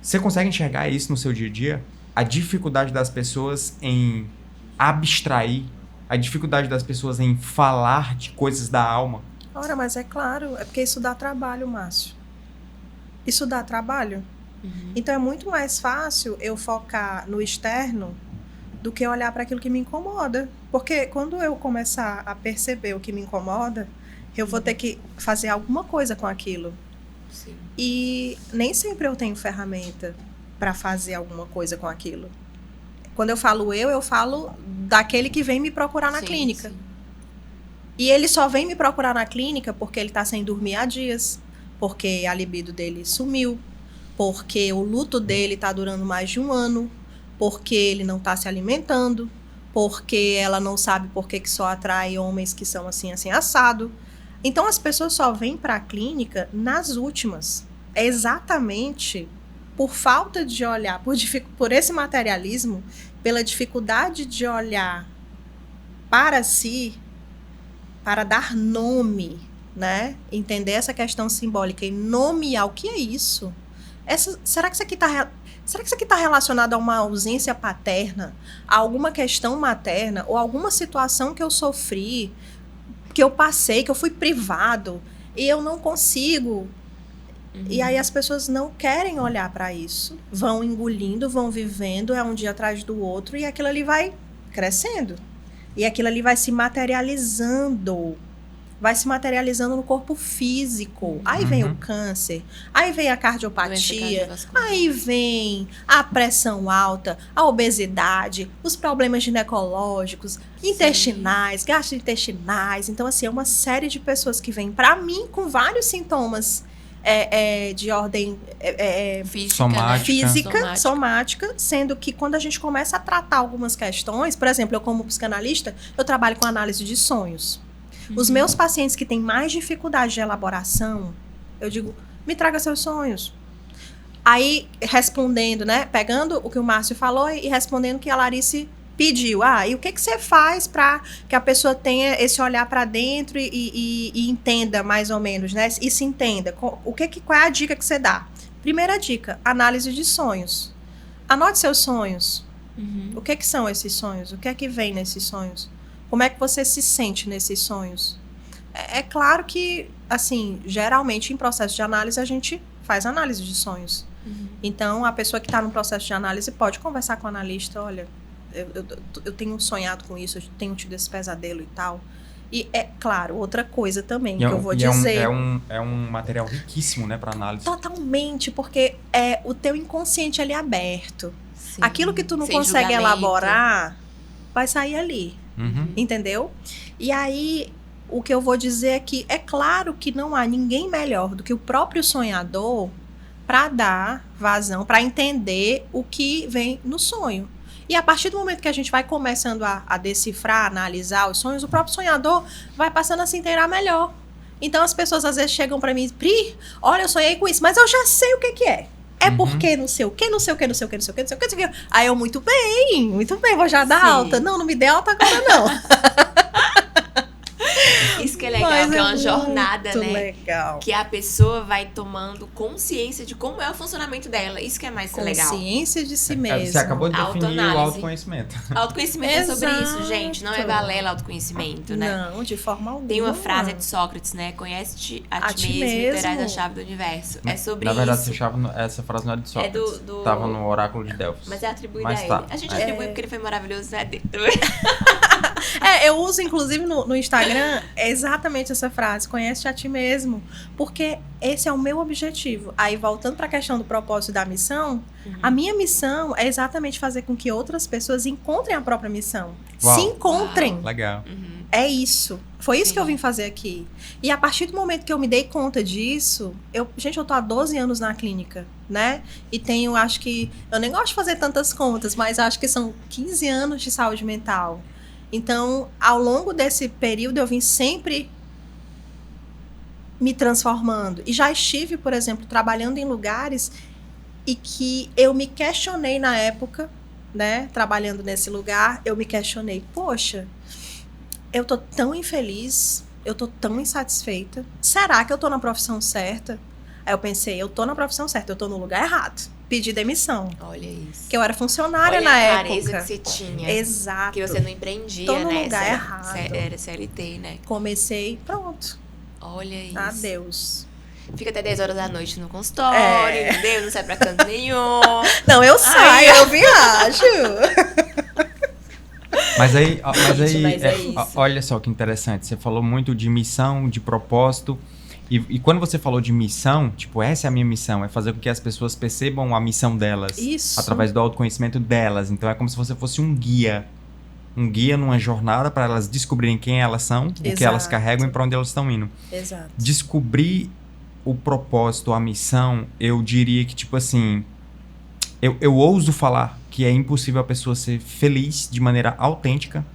você consegue enxergar isso no seu dia a dia? A dificuldade das pessoas em abstrair, a dificuldade das pessoas em falar de coisas da alma. Ora, mas é claro, é porque isso dá trabalho, Márcio. Isso dá trabalho. Então é muito mais fácil eu focar no externo do que olhar para aquilo que me incomoda. Porque quando eu começar a perceber o que me incomoda, eu vou ter que fazer alguma coisa com aquilo. Sim. E nem sempre eu tenho ferramenta para fazer alguma coisa com aquilo. Quando eu falo daquele que vem me procurar na Sim, clínica. sim. E ele só vem me procurar na clínica porque ele tá sem dormir há dias, porque a libido dele sumiu, porque o luto dele tá durando mais de um ano, porque ele não tá se alimentando, porque ela não sabe por que só atrai homens que são assim, assim, assado. Então as pessoas só vêm para a clínica nas últimas. É exatamente por falta de olhar, por esse materialismo, pela dificuldade de olhar para si, para dar nome, né? Entender essa questão simbólica e nomear o que é isso. Será que isso aqui está relacionado a uma ausência paterna, a alguma questão materna ou alguma situação que eu sofri, que eu passei, que eu fui privado e eu não consigo E aí as pessoas não querem olhar para isso. Vão engolindo, vão vivendo, é um dia atrás do outro, e aquilo ali vai crescendo. E aquilo ali vai se materializando. Vai se materializando no corpo físico. Aí vem o câncer, aí vem a cardiopatia, aí vem a pressão alta, a obesidade, os problemas ginecológicos, intestinais, gastrointestinais. Então, assim, é uma série de pessoas que vêm para mim com vários sintomas de ordem física, somática, sendo que quando a gente começa a tratar algumas questões, por exemplo, eu como psicanalista, eu trabalho com análise de sonhos. Os meus pacientes que têm mais dificuldade de elaboração, eu digo, me traga seus sonhos. Aí, respondendo, né, pegando o que o Márcio falou e respondendo o que a Larice pediu. E o que você faz para que a pessoa tenha esse olhar para dentro e entenda mais ou menos, né? E se entenda. Qual é a dica que você dá? Primeira dica, análise de sonhos. Anote seus sonhos. O que são esses sonhos? O que é que vem nesses sonhos? Como é que você se sente nesses sonhos? É claro que, assim, geralmente em processo de análise a gente faz análise de sonhos. Então, a pessoa que está no processo de análise pode conversar com o analista, olha, eu tenho sonhado com isso, eu tenho tido esse pesadelo e tal. E é claro, outra coisa também que eu vou dizer. É um material riquíssimo, né, para análise. Totalmente, porque o teu inconsciente ali é aberto. Sim. Aquilo que tu não Sem consegue julgamento. elaborar vai sair ali. Entendeu? E aí, o que eu vou dizer é que é claro que não há ninguém melhor do que o próprio sonhador para dar vazão, para entender o que vem no sonho. E a partir do momento que a gente vai começando a decifrar, analisar os sonhos, o próprio sonhador vai passando a se inteirar melhor. Então as pessoas às vezes chegam para mim, Pri, olha, eu sonhei com isso, mas eu já sei o que é. É porque não sei o que, não sei o que, não sei o que, não sei o que, não sei o que, não sei o que. Aí eu, muito bem, vou já dar alta. Não me dê alta agora, não. Isso que é legal, Mas que é uma jornada, muito né? legal. Que a pessoa vai tomando consciência de como é o funcionamento dela. Isso que é mais legal. Consciência de si mesmo. Você acabou de definir o Autoanálise. autoconhecimento. Autoconhecimento é sobre isso, Exato. gente. Não é balela autoconhecimento, né? Não, de forma alguma. Tem uma frase de Sócrates, né? Conhece-te a ti mesmo e terás a chave do universo. É sobre Na verdade, isso. essa frase não é de Sócrates. do- Tava no oráculo de Delfos. Mas é atribuída Mas a ele. tá. A gente atribui porque ele foi maravilhoso, né? Eu uso, inclusive, no Instagram, exatamente essa frase, conhece a ti mesmo, porque esse é o meu objetivo. Aí, voltando para a questão do propósito e da missão, a minha missão é exatamente fazer com que outras pessoas encontrem a própria missão. Uau. Se encontrem. Legal. É isso. Foi isso Sim. que eu vim fazer aqui. E a partir do momento que eu me dei conta disso, eu tô há 12 anos na clínica, né? E tenho, acho que, eu nem gosto de fazer tantas contas, mas acho que são 15 anos de saúde mental. Então, ao longo desse período, eu vim sempre me transformando. E já estive, por exemplo, trabalhando em lugares e que eu me questionei na época, né? Trabalhando nesse lugar, eu me questionei, poxa, eu tô tão infeliz, eu tô tão insatisfeita. Será que eu tô na profissão certa? Aí eu pensei, eu tô na profissão certa, eu tô no lugar errado. Pedi demissão. Olha isso. Que eu era funcionária Olha na a época. clareza que você tinha. Exato. Que você não empreendia, Tô no né? lugar Você errado. era CLT, né? Comecei, pronto. Olha isso. Adeus. Fica até 10 horas da noite no consultório, entendeu? Não sai pra canto nenhum. Não, eu saio, eu viajo. Mas aí, Mas é isso. olha só que interessante. Você falou muito de missão, de propósito. E quando você falou de missão, tipo, essa é a minha missão, é fazer com que as pessoas percebam a missão delas. Isso. Através do autoconhecimento delas. Então é como se você fosse um guia. Um guia numa jornada para elas descobrirem quem elas são, o que elas Exato. carregam e para onde elas estão indo. Exato. Descobrir o propósito, a missão, eu diria que, tipo assim, eu ouso falar que é impossível a pessoa ser feliz de maneira autêntica,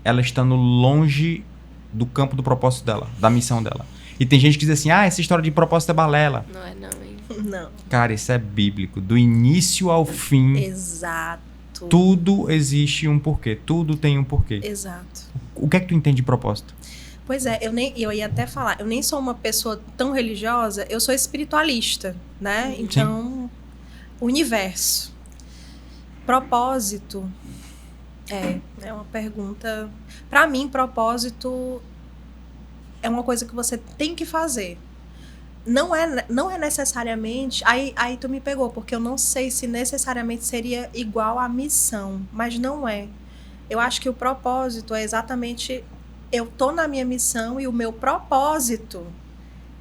ela estando longe do campo do propósito dela, da missão dela. E tem gente que diz assim, essa história de propósito é balela. Não é não, hein? Não. Cara, isso é bíblico. Do início ao fim, Exato. tudo existe um porquê. Tudo tem um porquê. Exato. O que é que tu entende de propósito? Pois é, eu ia até falar, eu nem sou uma pessoa tão religiosa, eu sou espiritualista, né? Então, universo. Propósito é uma pergunta. Para mim, propósito é uma coisa que você tem que fazer. não é necessariamente... Aí tu me pegou, porque eu não sei se necessariamente seria igual à missão, mas não é. Eu acho que o propósito é exatamente... Eu tô na minha missão e o meu propósito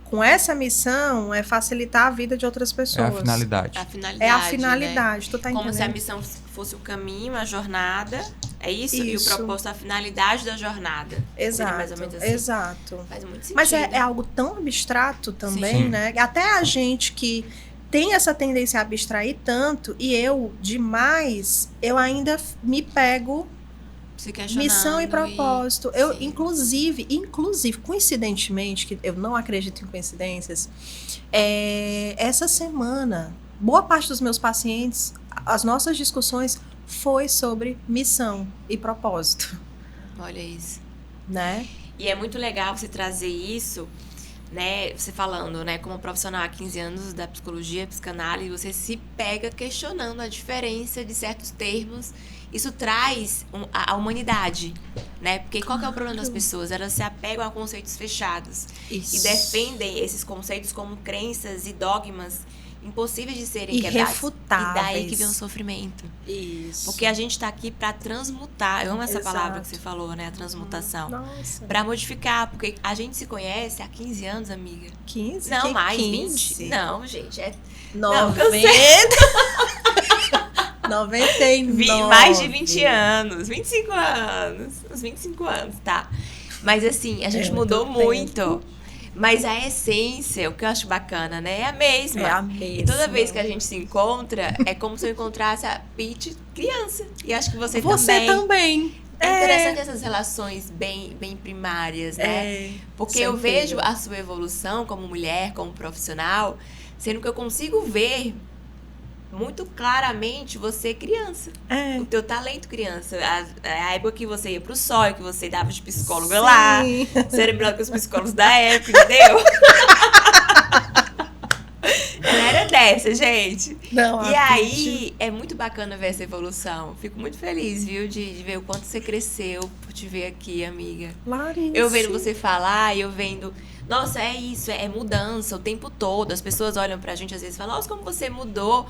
com essa missão é facilitar a vida de outras É pessoas. a finalidade. A finalidade, É a né? finalidade, tu tá Como se a entendendo? missão fosse o caminho, a jornada. É isso? E o Isso. propósito, a finalidade da jornada. Seria Exato, mais ou menos assim. exato. Faz muito sentido. Mas é algo tão abstrato também, Sim. né? Até a gente que tem essa tendência a abstrair tanto, e eu, demais, eu ainda me pego Se questionando missão e propósito. Eu, Sim. inclusive, coincidentemente, que eu não acredito em coincidências, essa semana, boa parte dos meus pacientes, as nossas discussões foi sobre missão e propósito, Olha isso. né? E é muito legal você trazer isso, né? Você falando, né? Como profissional há 15 anos da psicologia, psicanálise, você se pega questionando a diferença de certos termos. Isso traz a humanidade, né? Porque qual que é o problema das pessoas? Elas se apegam a conceitos fechados. Isso. E defendem esses conceitos como crenças e dogmas impossíveis de serem quebrados. Irrefutáveis. E daí que vem o sofrimento. Isso. Porque a gente tá aqui pra transmutar. Eu amo essa Exato. palavra que você falou, né? A transmutação. Nossa. Pra modificar. Porque a gente se conhece há 15 anos, amiga. 15? Não, Que mais 15? 20. Não, gente. É 90. eu sei. 99. Mais de 20 anos. 25 anos. Uns 25 anos, tá? Mas assim, a gente mudou muito. Mas a essência, o que eu acho bacana, né? É a mesma. É a mesma. E toda vez que a gente se encontra, é como se eu encontrasse a Pitty criança. E acho que você também. É interessante essas relações bem primárias, né? Porque eu vejo a sua evolução como mulher, como profissional, sendo que eu consigo ver muito claramente você criança. O teu talento criança. A época que você ia pro SOI, que você dava de psicóloga lá. Você era melhor que os psicólogos da época, entendeu? Ela era dessa, gente. Não, E aí, é muito bacana ver essa evolução. Fico muito feliz, viu, de ver o quanto você cresceu por te ver aqui, amiga. Larissa. Eu vendo você falar e eu vendo... Nossa, é isso, é mudança o tempo todo. As pessoas olham pra gente às vezes e falam, nossa, como você mudou.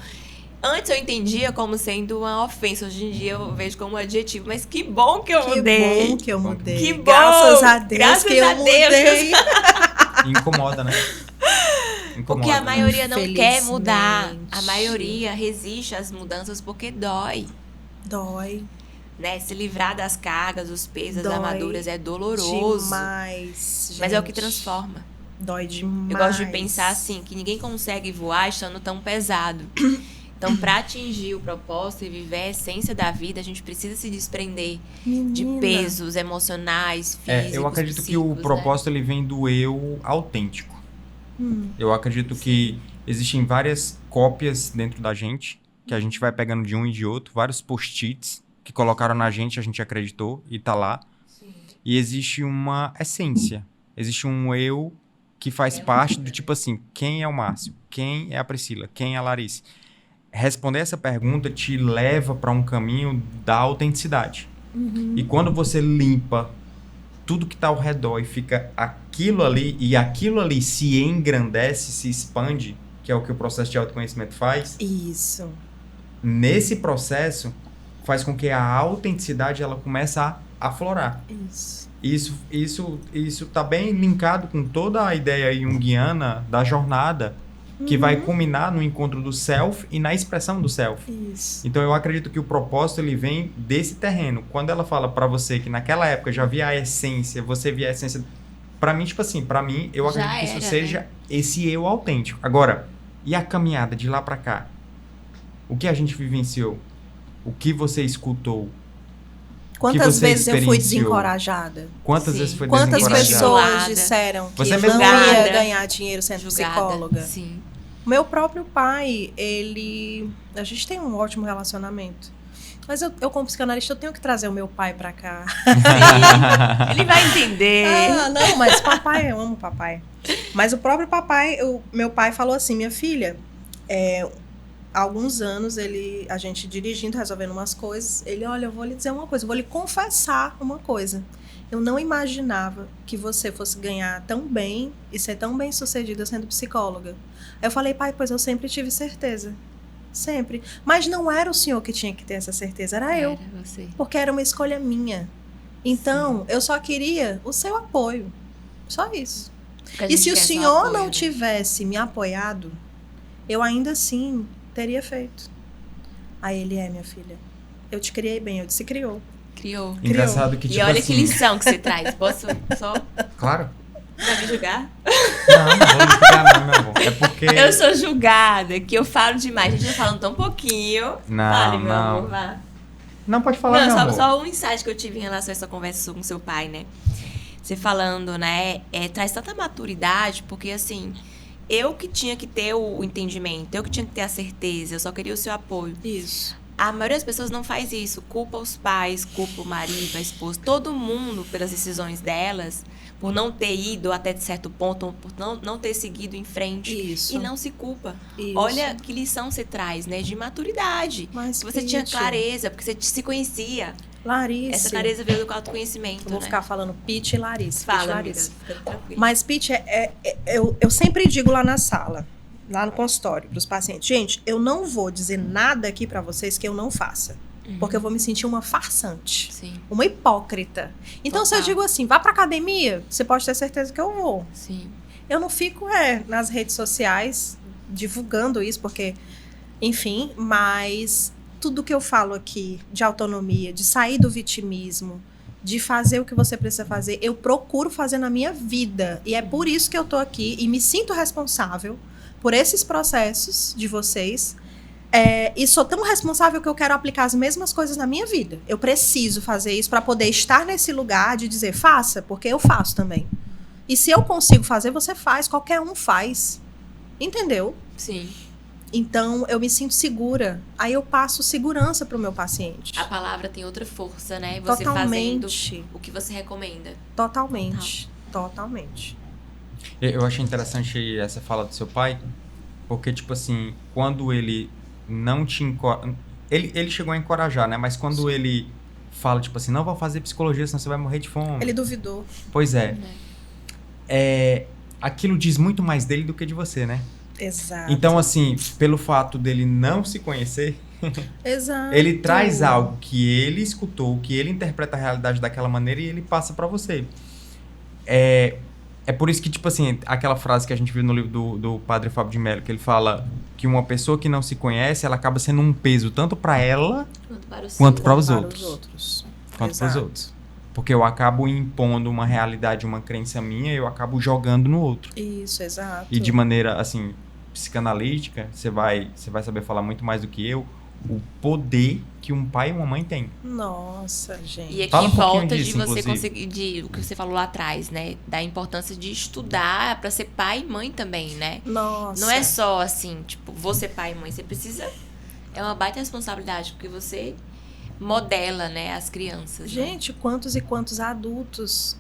Antes eu entendia como sendo uma ofensa. Hoje em dia eu vejo como um adjetivo. Mas que bom que eu mudei. Que bom que eu mudei. Que bom. Graças a Deus Graças que eu a Deus. mudei. Incomoda, né? Incomoda. Porque a maioria não quer Infelizmente. mudar. A maioria resiste às mudanças porque dói. Dói. Né? Se livrar das cargas, dos pesos, das Dói armaduras é doloroso. Demais, gente. Mas é o que transforma. Dói demais. Eu gosto de pensar assim, que ninguém consegue voar estando tão pesado. Então, para atingir o propósito e viver a essência da vida, a gente precisa se desprender de Menina. pesos emocionais, físicos, Eu acredito que o psíquicos, propósito ele vem do eu autêntico. Eu acredito que existem várias cópias dentro da gente, que a gente vai pegando de um e de outro, vários post-its que colocaram na gente, a gente acreditou e tá lá. E existe uma essência, existe um eu que faz parte do tipo assim, quem é o Márcio? Quem é a Priscila? Quem é a Larissa? Responder essa pergunta te leva para um caminho da autenticidade. E quando você limpa tudo que está ao redor e fica aquilo ali, e aquilo ali se engrandece, se expande, que é o que o processo de autoconhecimento faz, Isso. nesse processo faz com que a autenticidade ela comece a aflorar. Isso tá bem linkado com toda a ideia junguiana da jornada, que vai culminar no encontro do self e na expressão do self. Isso. Então eu acredito que o propósito ele vem desse terreno. Quando ela fala pra você que naquela época já via a essência, você via a essência, pra mim, tipo assim, pra mim, eu Já acredito que isso era, seja né? esse eu autêntico. Agora, e a caminhada de lá pra cá? O que a gente vivenciou? O que você escutou? Quantas você vezes eu fui experienciou? desencorajada? Quantas Sim. vezes foi Quantas desencorajada? pessoas Julgada. disseram que Você eu mesmo não ia julgada. ganhar dinheiro sendo psicóloga? Sim. Meu próprio pai, a gente tem um ótimo relacionamento. Mas eu como psicanalista, eu tenho que trazer o meu pai pra cá. Ele vai entender. Não, mas papai, eu amo papai. Mas o próprio papai, meu pai falou assim, minha filha, há alguns anos, a gente dirigindo, resolvendo umas coisas, ele, olha, eu vou lhe dizer uma coisa, eu vou lhe confessar uma coisa. Eu não imaginava que você fosse ganhar tão bem e ser tão bem sucedida sendo psicóloga. Aí eu falei, pai, pois eu sempre tive certeza. Sempre. Mas não era o senhor que tinha que ter essa certeza, era eu. Você. Porque era uma escolha minha. Então, eu só queria o seu apoio. Só isso. E se o senhor não tivesse me apoiado, eu ainda assim teria feito. Aí ele, minha filha, eu te criei bem. Eu disse, criou. Criou. Engraçado que, tipo, E olha assim, que lição que você traz. Posso só Claro. não me julgar? Não vou julgar não, meu amor. É porque... Eu sou julgada, que eu falo demais. A gente tá falando tão pouquinho. Não, Fale, meu não. amor, vá. Não, pode falar, meu amor. Só um insight que eu tive em relação a essa conversa com seu pai, né? Você falando, né? Traz tanta maturidade, porque assim, eu que tinha que ter o entendimento, eu que tinha que ter a certeza, eu só queria o seu apoio. Isso. A maioria das pessoas não faz isso. Culpa os pais, culpa o marido, a esposa, todo mundo pelas decisões delas, por não ter ido até certo ponto, por não ter seguido em frente. Isso. E não se culpa. Isso. Olha que lição você traz, né? De maturidade. Mas, que você tinha clareza, porque você se conhecia. Larice. Essa clareza veio do autoconhecimento, Eu vou né? ficar falando Pete e Larice. Fala, Pete e amiga, Larice. fica tranquila. Mas, Pete, eu sempre digo lá na sala, lá no consultório, para os pacientes, gente, eu não vou dizer nada aqui para vocês que eu não faça. Porque eu vou me sentir uma farsante. Sim. Uma hipócrita. Então, se eu Total. digo assim, vá pra academia, você pode ter certeza que eu vou. Sim. Eu não fico nas redes sociais divulgando isso, porque, enfim, mas tudo que eu falo aqui de autonomia, de sair do vitimismo, de fazer o que você precisa fazer, eu procuro fazer na minha vida. E é por isso que eu tô aqui e me sinto responsável por esses processos de vocês. E sou tão responsável que eu quero aplicar as mesmas coisas na minha vida. Eu preciso fazer isso para poder estar nesse lugar de dizer, faça, porque eu faço também. E se eu consigo fazer, você faz, qualquer um faz. Entendeu? Sim. Então, eu me sinto segura. Aí eu passo segurança para o meu paciente. A palavra tem outra força, né? Você Totalmente. fazendo o que você recomenda. Totalmente. Totalmente. Eu achei interessante essa fala do seu pai, porque, tipo assim, quando ele não te encoraja... Ele chegou a encorajar, né? Mas quando ele fala, tipo assim, não vou fazer psicologia, senão você vai morrer de fome. Ele duvidou. Pois é. Aquilo diz muito mais dele do que de você, né? Exato. Então, assim, pelo fato dele não se conhecer, Exato. ele traz algo que ele escutou, que ele interpreta a realidade daquela maneira e ele passa pra você. É por isso que, tipo assim, aquela frase que a gente viu no livro do Padre Fábio de Mello, que ele fala que uma pessoa que não se conhece, ela acaba sendo um peso tanto pra ela quanto para os outros. Quanto para os outros. Porque eu acabo impondo uma realidade, uma crença minha, e eu acabo jogando no outro. Isso, exato. E de maneira, assim, psicanalítica, você vai saber falar muito mais do que eu, o poder que um pai e uma mãe têm. Nossa, gente. E aqui Fala um pouquinho volta disso, de você inclusive. conseguir, o que você falou lá atrás, né? Da importância de estudar pra ser pai e mãe também, né? Nossa. Não é só assim, tipo, vou ser pai e mãe. Você precisa... É uma baita responsabilidade, porque você modela, né, as crianças. Gente, quantos e quantos adultos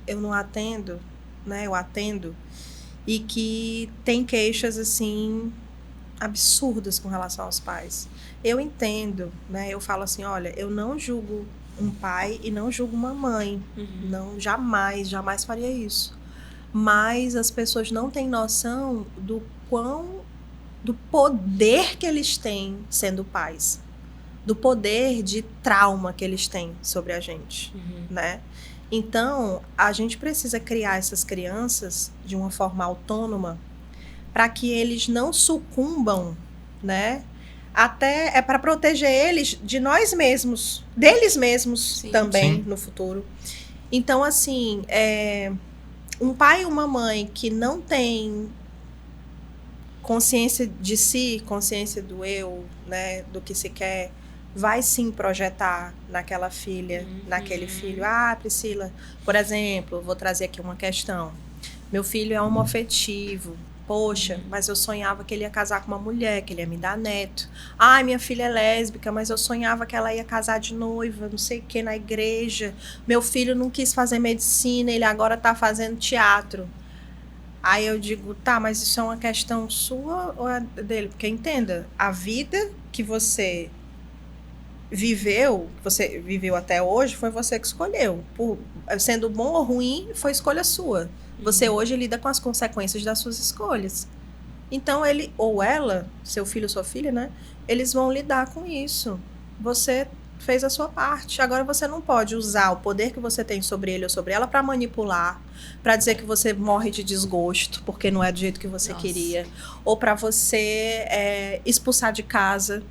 eu não atendo, né? Eu atendo. E que tem queixas, assim, absurdas com relação aos pais. Eu entendo, né? Eu falo assim, olha, eu não julgo um pai e não julgo uma mãe. Não, jamais faria isso. Mas as pessoas não têm noção do poder que eles têm sendo pais. Do poder de trauma que eles têm sobre a gente, né? Então, a gente precisa criar essas crianças de uma forma autônoma para que eles não sucumbam, né? Até é para proteger eles de nós mesmos, deles mesmos também no futuro. Então, assim, um pai e uma mãe que não tem consciência de si, consciência do eu, né, do que se quer, vai sim projetar naquela filha, naquele filho. Ah, Priscila, por exemplo, vou trazer aqui uma questão. Meu filho é homoafetivo. Poxa, mas eu sonhava que ele ia casar com uma mulher, que ele ia me dar neto. Ai, minha filha é lésbica, mas eu sonhava que ela ia casar de noiva, não sei o que, na igreja. Meu filho não quis fazer medicina, ele agora tá fazendo teatro. Aí eu digo, tá, mas isso é uma questão sua ou é dele? Porque entenda, a vida que você viveu até hoje, foi você que escolheu. Sendo bom ou ruim, foi escolha sua. Você hoje lida com as consequências das suas escolhas. Então ele ou ela, seu filho ou sua filha, né? Eles vão lidar com isso. Você fez a sua parte. Agora você não pode usar o poder que você tem sobre ele ou sobre ela para manipular, para dizer que você morre de desgosto porque não é do jeito que você queria, ou para você expulsar de casa,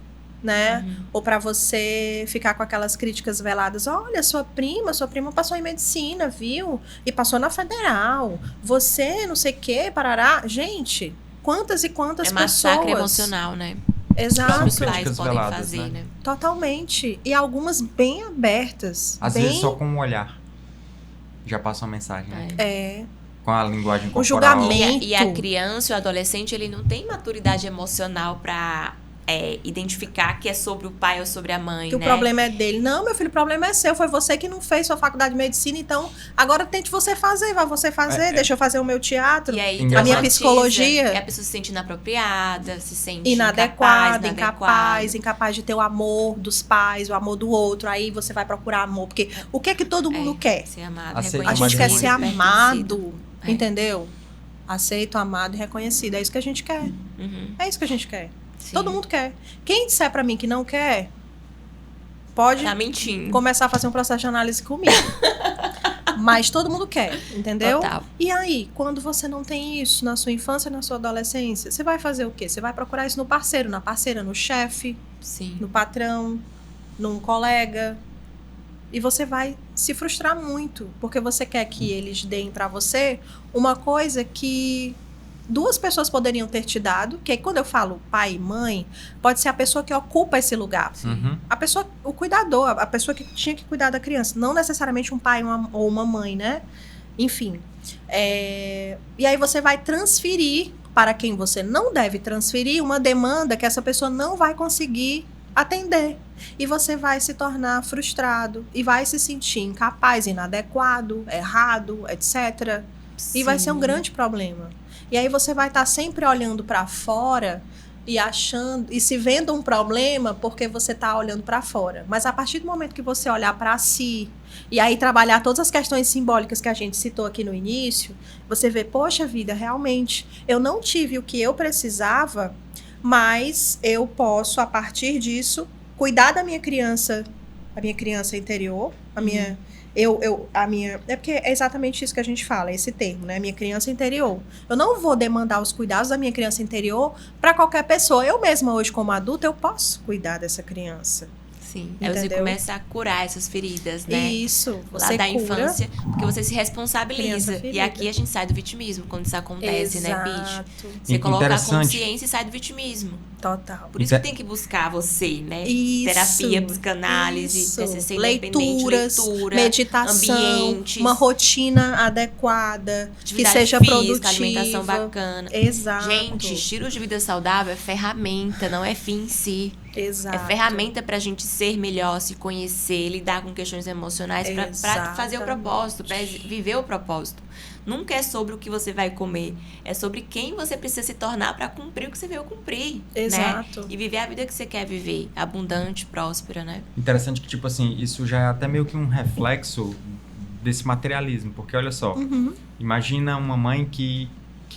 né? Ou para você ficar com aquelas críticas veladas. Olha, sua prima passou em medicina, viu? E passou na federal. Você não sei o quê, parará. Gente, quantas e quantas pessoas... É massacre emocional, né? Exato. Os pais podem fazer, né? Totalmente. E algumas bem abertas. Às vezes só com um olhar. Já passa uma mensagem, né? Com a linguagem corporal. O julgamento. E a criança e o adolescente, ele não tem maturidade emocional pra identificar que é sobre o pai ou sobre a mãe, que né? O problema é dele. Não, meu filho, o problema é seu. Foi você que não fez sua faculdade de medicina, então agora tente você fazer. Vai você fazer, deixa eu fazer o meu teatro. E aí, a minha psicologia. E a pessoa se sente inapropriada, se sente inadequada, incapaz de ter o amor dos pais, o amor do outro. Aí você vai procurar amor. Porque o que é que todo mundo quer? Ser amado, a gente quer ser amado, entendeu? Aceito, amado e reconhecido. É isso que a gente quer. É isso que a gente quer. Sim. Todo mundo quer. Quem disser pra mim que não quer, pode começar a fazer um processo de análise comigo. Mas todo mundo quer, entendeu? Total. E aí, quando você não tem isso na sua infância, na sua adolescência, você vai fazer o quê? Você vai procurar isso no parceiro, na parceira, no chefe, no patrão, num colega. E você vai se frustrar muito, porque você quer que eles deem pra você uma coisa que... 2 pessoas poderiam ter te dado, que aí quando eu falo pai e mãe, pode ser a pessoa que ocupa esse lugar. A pessoa, o cuidador, a pessoa que tinha que cuidar da criança, não necessariamente um pai ou uma mãe, né? Enfim. E aí você vai transferir para quem você não deve transferir uma demanda que essa pessoa não vai conseguir atender. E você vai se tornar frustrado e vai se sentir incapaz, inadequado, errado, etc. E vai ser um grande problema. E aí você vai estar sempre olhando para fora e achando e se vendo um problema porque você está olhando para fora. Mas a partir do momento que você olhar para si e aí trabalhar todas as questões simbólicas que a gente citou aqui no início, você vê, poxa vida, realmente, eu não tive o que eu precisava, mas eu posso, a partir disso, cuidar da minha criança, a minha criança interior, a minha... É porque é exatamente isso que a gente fala, esse termo, né? Minha criança interior. Eu não vou demandar os cuidados da minha criança interior para qualquer pessoa. Eu mesma hoje, como adulta, eu posso cuidar dessa criança. Sim, aí você começa a curar essas feridas, né? Isso, você lá da infância, porque você se responsabiliza. E aqui a gente sai do vitimismo quando isso acontece, né, bicho? Você coloca a consciência e sai do vitimismo. Total. Por isso que tem que buscar você, né? Terapia, psicanálise, TCC leituras, leitura, meditação, ambientes, uma rotina adequada, que seja física, produtiva, alimentação bacana. Exato. Gente, estilo de vida saudável é ferramenta, não é fim em si. Exato. É ferramenta pra gente ser melhor, se conhecer, lidar com questões emocionais, pra fazer o propósito, pra viver o propósito. Nunca é sobre o que você vai comer, é sobre quem você precisa se tornar pra cumprir o que você veio cumprir. Exato. Né? E viver a vida que você quer viver, abundante, próspera, né? Interessante que, tipo assim, isso já é até meio que um reflexo desse materialismo, porque olha só, imagina uma mãe que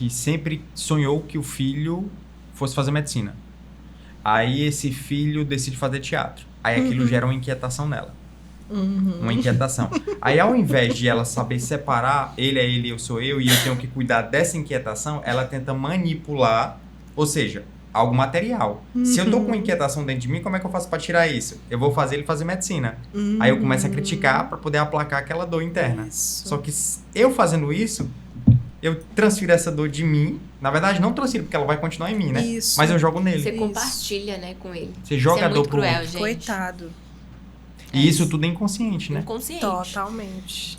sempre sonhou que o filho fosse fazer medicina. Aí esse filho decide fazer teatro. Aí aquilo gera uma inquietação nela. Uma inquietação. Aí ao invés de ela saber separar, ele é ele, eu sou eu, e eu tenho que cuidar dessa inquietação, ela tenta manipular, ou seja, algo material. Se eu tô com uma inquietação dentro de mim, como é que eu faço pra tirar isso? Eu vou fazer ele fazer medicina. Aí eu começo a criticar pra poder aplacar aquela dor interna. Só que eu fazendo isso, eu transfiro essa dor de mim. Na verdade, não transfiro, porque ela vai continuar em mim, né? Isso. Mas eu jogo nele. Você compartilha, né, com ele. Você joga a dor pro cruel, outro. gente. Coitado. E isso tudo é inconsciente, né? Inconsciente. Totalmente.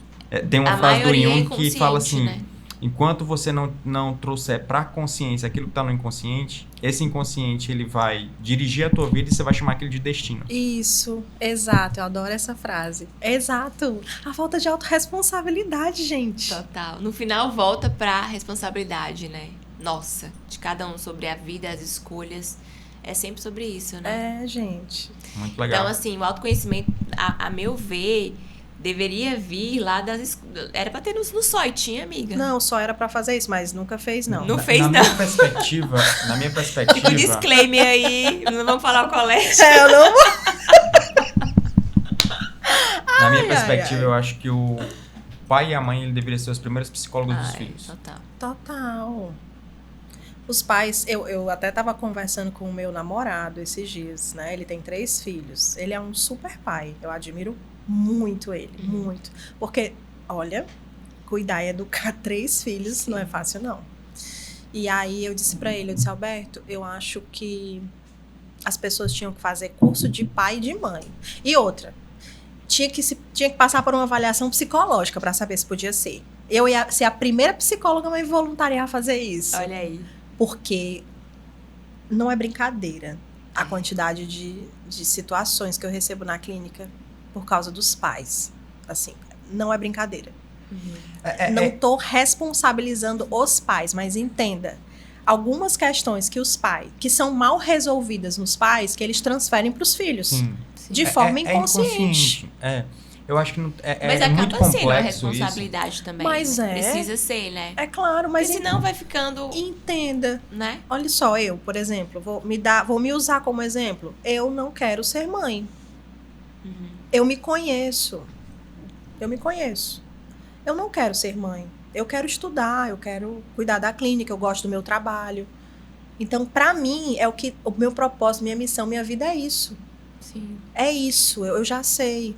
Tem uma frase do Jung que fala assim... né? enquanto você não trouxer pra consciência aquilo que tá no inconsciente, esse inconsciente ele vai dirigir a tua vida e você vai chamar aquilo de destino. Isso, exato, eu adoro essa frase. Exato, a falta de autorresponsabilidade, gente. Total. No final, volta pra responsabilidade, né? Nossa, de cada um sobre a vida, as escolhas. É sempre sobre isso, né? É, gente. Muito legal. Então, assim, o autoconhecimento, a meu ver, deveria vir lá das... Era pra ter no SOI, tinha, amiga? Não, só era pra fazer isso, mas nunca fez, não. Não fez, na não. Na minha perspectiva... Tipo, disclaimer aí, não vamos falar o colégio. Eu não Na minha Ai, perspectiva, ai. eu acho que o pai e a mãe ele deveriam ser os primeiros psicólogos dos Ai, filhos. total. Total. Os pais, eu até tava conversando com o meu namorado esses dias, né? Ele tem 3 filhos. Ele é um super pai. Eu admiro muito ele, muito. Porque, olha, cuidar e educar 3 filhos não é fácil, não. E aí eu disse pra ele, eu disse, Alberto, eu acho que as pessoas tinham que fazer curso de pai e de mãe. E outra, tinha que passar por uma avaliação psicológica pra saber se podia ser. Eu ia ser a primeira psicóloga a me voluntariar a fazer isso. Olha aí. Porque não é brincadeira a quantidade de situações que eu recebo na clínica por causa dos pais. Assim, não é brincadeira. Não estou responsabilizando os pais, mas entenda. Algumas questões que são mal resolvidas nos pais, que eles transferem para os filhos. Sim. De forma É inconsciente. Eu acho que Mas é muito acaba sendo uma complexo responsabilidade isso. também. Mas né? é. Precisa ser, né? É claro, mas Porque senão vai ficando, entenda. né? Olha só, eu, por exemplo, vou me usar como exemplo. Eu não quero ser mãe. Eu me conheço. Eu não quero ser mãe. Eu quero estudar, eu quero cuidar da clínica, eu gosto do meu trabalho. Então, pra mim, o meu propósito, minha missão, minha vida é isso. Sim. É isso, eu já sei.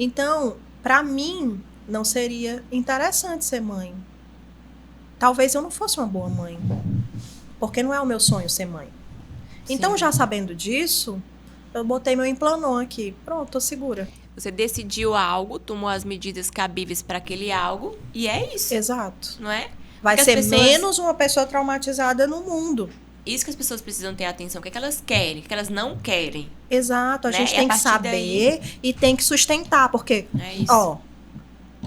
Então, pra mim, não seria interessante ser mãe. Talvez eu não fosse uma boa mãe. Porque não é o meu sonho ser mãe. Então, Sim. já sabendo disso, eu botei meu implanon aqui. Pronto, tô segura. Você decidiu algo, tomou as medidas cabíveis para aquele algo, e é isso, Exato. não é? Vai Porque ser as pessoas- menos uma pessoa traumatizada no mundo. Isso que as pessoas precisam ter atenção. O que é que elas querem, o que é que elas não querem. Exato, a Né? gente E a tem que partir saber e tem que sustentar, porque, É isso. ó,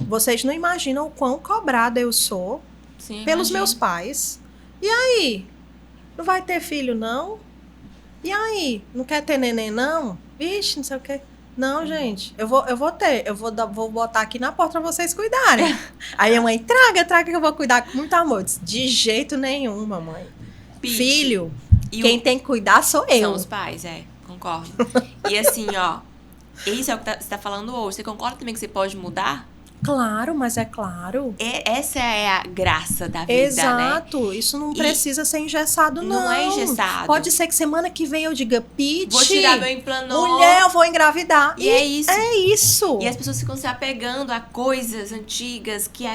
vocês não imaginam o quão cobrada eu sou Sim, pelos imagino. meus pais. E aí? Não vai ter filho, não? E aí? Não quer ter neném, não? Vixe, não sei o quê. Não, gente, eu vou ter. Vou botar aqui na porta pra vocês cuidarem. Aí a mãe, traga que eu vou cuidar com muito amor. Eu disse, de jeito nenhum, mamãe. Pete. Filho, E quem tem que cuidar sou eu. São os pais, concordo. E assim, ó, isso é o que você tá falando hoje. Você concorda também que você pode mudar? Claro, mas é claro. Essa é a graça da vida, né? Exato, isso não E precisa ser engessado, não. não é engessado. Pode ser que semana que vem eu diga, Pete, Vou tirar meu implanon. mulher, eu vou engravidar. E é isso. É isso. E as pessoas ficam se apegando a coisas antigas que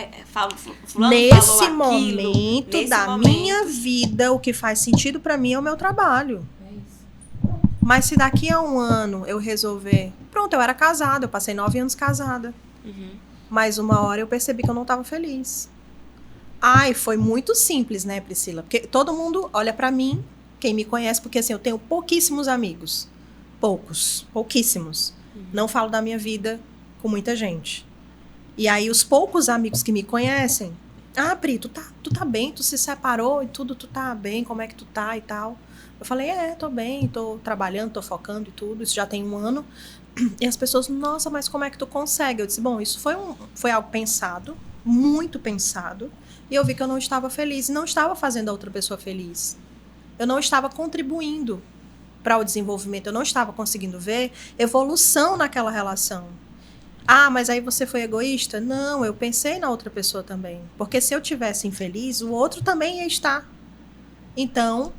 fulano Nesse falou aquilo. momento Nesse da momento. minha vida, o que faz sentido pra mim é o meu trabalho. É isso. Mas se daqui a um ano eu resolver... Pronto, eu era casada, eu passei 9 anos casada. Uhum. Mas uma hora eu percebi que eu não estava feliz. Ai, foi muito simples, né, Priscila? Porque todo mundo olha pra mim, quem me conhece, porque assim, eu tenho pouquíssimos amigos. Pouquíssimos. Não falo da minha vida com muita gente. E aí, os poucos amigos que me conhecem, Pri, tu tá bem, tu se separou e tudo, tu tá bem, como é que tu tá e tal. Eu falei, tô bem, tô trabalhando, tô focando e tudo, isso já tem 1 ano. E as pessoas, nossa, mas como é que tu consegue? Eu disse, bom, isso foi algo pensado, muito pensado, e eu vi que eu não estava feliz, e não estava fazendo a outra pessoa feliz. Eu não estava contribuindo para o desenvolvimento, eu não estava conseguindo ver evolução naquela relação. Mas aí você foi egoísta? Não, eu pensei na outra pessoa também. Porque se eu tivesse infeliz, o outro também ia estar. Então,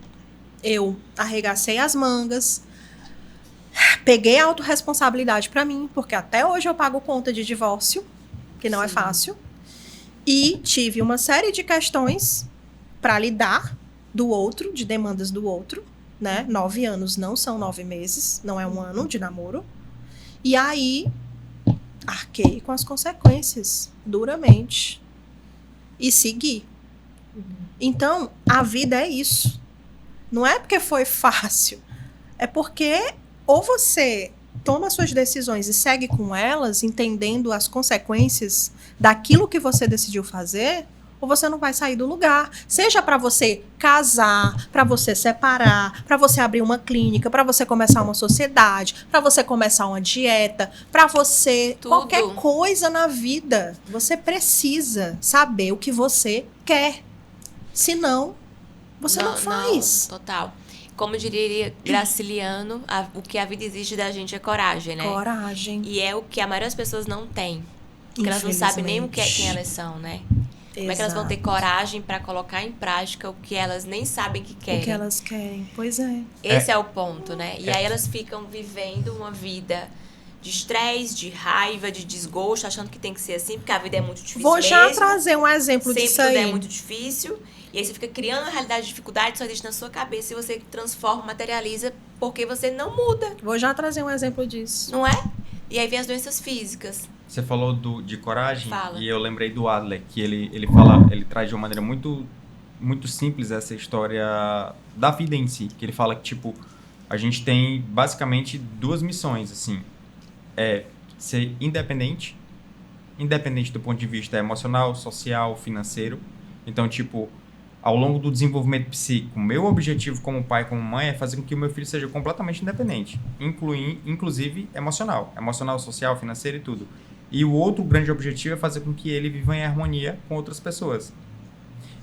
eu arregacei as mangas, peguei a autorresponsabilidade pra mim, porque até hoje eu pago conta de divórcio, que não é fácil, e tive uma série de questões pra lidar do outro, de demandas do outro, né? 9 anos não são 9 meses, não é 1 ano de namoro. E aí, arquei com as consequências, duramente. E segui. Então, a vida é isso. Não é porque foi fácil. É porque ou você toma suas decisões e segue com elas, entendendo as consequências daquilo que você decidiu fazer, ou você não vai sair do lugar. Seja para você casar, para você separar, para você abrir uma clínica, para você começar uma sociedade, para você começar uma dieta, para você Tudo. qualquer coisa na vida. Você precisa saber o que você quer. Senão, você não faz. Não, total. Como diria Graciliano, o que a vida exige da gente é coragem, né? Coragem. E é o que a maioria das pessoas não tem. Porque elas não sabem nem o que quem elas são, né? Como é que elas vão ter coragem para colocar em prática o que elas nem sabem que querem? O que elas querem, pois é. Esse é o ponto, né? E aí elas ficam vivendo uma vida de estresse, de raiva, de desgosto, achando que tem que ser assim, porque a vida é muito difícil Vou já mesmo. trazer um exemplo Sempre disso tudo aí. é muito difícil. E aí você fica criando a realidade de dificuldade, só existe na sua cabeça e você transforma, materializa, porque você não muda, Vou já trazer um exemplo disso. não é? E aí vem as doenças físicas. Você falou de coragem Fala. e eu lembrei do Adler, que ele traz de uma maneira muito, muito simples essa história da vida em si. Que ele fala que, tipo, a gente tem basicamente duas missões, assim. É ser independente do ponto de vista emocional, social, financeiro. Então, tipo, ao longo do desenvolvimento psíquico, meu objetivo como pai, como mãe, é fazer com que o meu filho seja completamente independente, inclusive emocional, social, financeiro e tudo. E o outro grande objetivo é fazer com que ele viva em harmonia com outras pessoas.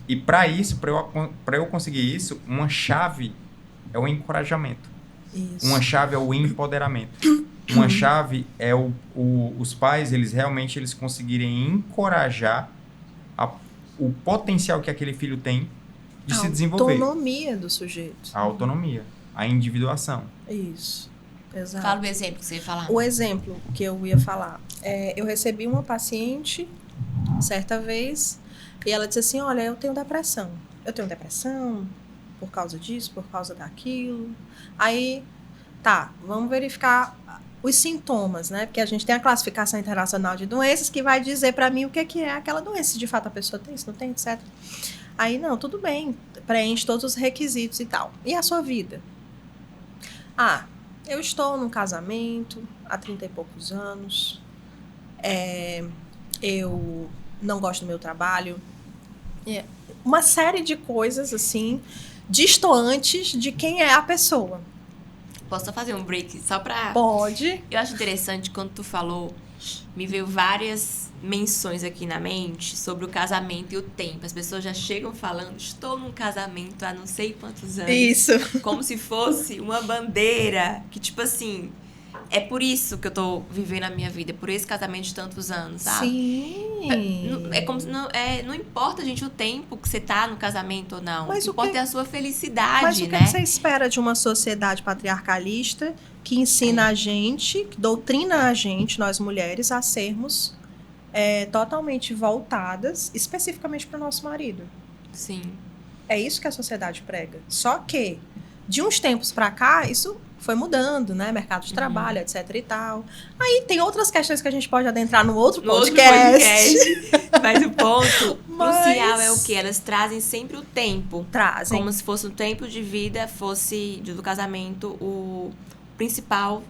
E para isso, para eu conseguir isso, uma chave é o encorajamento. Isso. Uma chave é o empoderamento. Uma chave é os pais, eles conseguirem encorajar o potencial que aquele filho tem de se desenvolver. A autonomia do sujeito. A autonomia, a individuação. Isso. Exato. Fala o exemplo que você ia falar. O exemplo que eu ia falar. Eu recebi uma paciente, certa vez, e ela disse assim, olha, eu tenho depressão. Eu tenho depressão por causa disso, por causa daquilo. Aí, tá, vamos verificar os sintomas, né? Porque a gente tem a classificação internacional de doenças que vai dizer pra mim o que é aquela doença. Se de fato a pessoa tem, se não tem, etc. Aí, não, tudo bem, preenche todos os requisitos e tal. E a sua vida? Ah, eu estou num casamento há 30 e poucos anos. Eu não gosto do meu trabalho. Uma série de coisas, assim, distantes de quem é a pessoa. Posso só fazer um break? Só pra... Pode. Eu acho interessante, quando tu falou, me veio várias menções aqui na mente sobre o casamento e o tempo. As pessoas já chegam falando, estou num casamento há não sei quantos anos. Isso. Como se fosse uma bandeira, que tipo assim, é por isso que eu tô vivendo a minha vida, por esse casamento de tantos anos, sabe? Sim. É como se não importa, gente, o tempo que você tá no casamento ou não. Mas o que importa é a sua felicidade, Mas o que né? você espera de uma sociedade patriarcalista que ensina a gente, que doutrina a gente, nós mulheres, a sermos totalmente voltadas especificamente para o nosso marido? Sim. É isso que a sociedade prega. Só que, de uns tempos para cá, isso foi mudando, né? Mercado de trabalho, etc e tal. Aí tem outras questões que a gente pode adentrar no outro podcast. Mas o ponto crucial é o que? Elas trazem sempre o tempo. Trazem. Como se fosse o tempo de vida, fosse do casamento o principal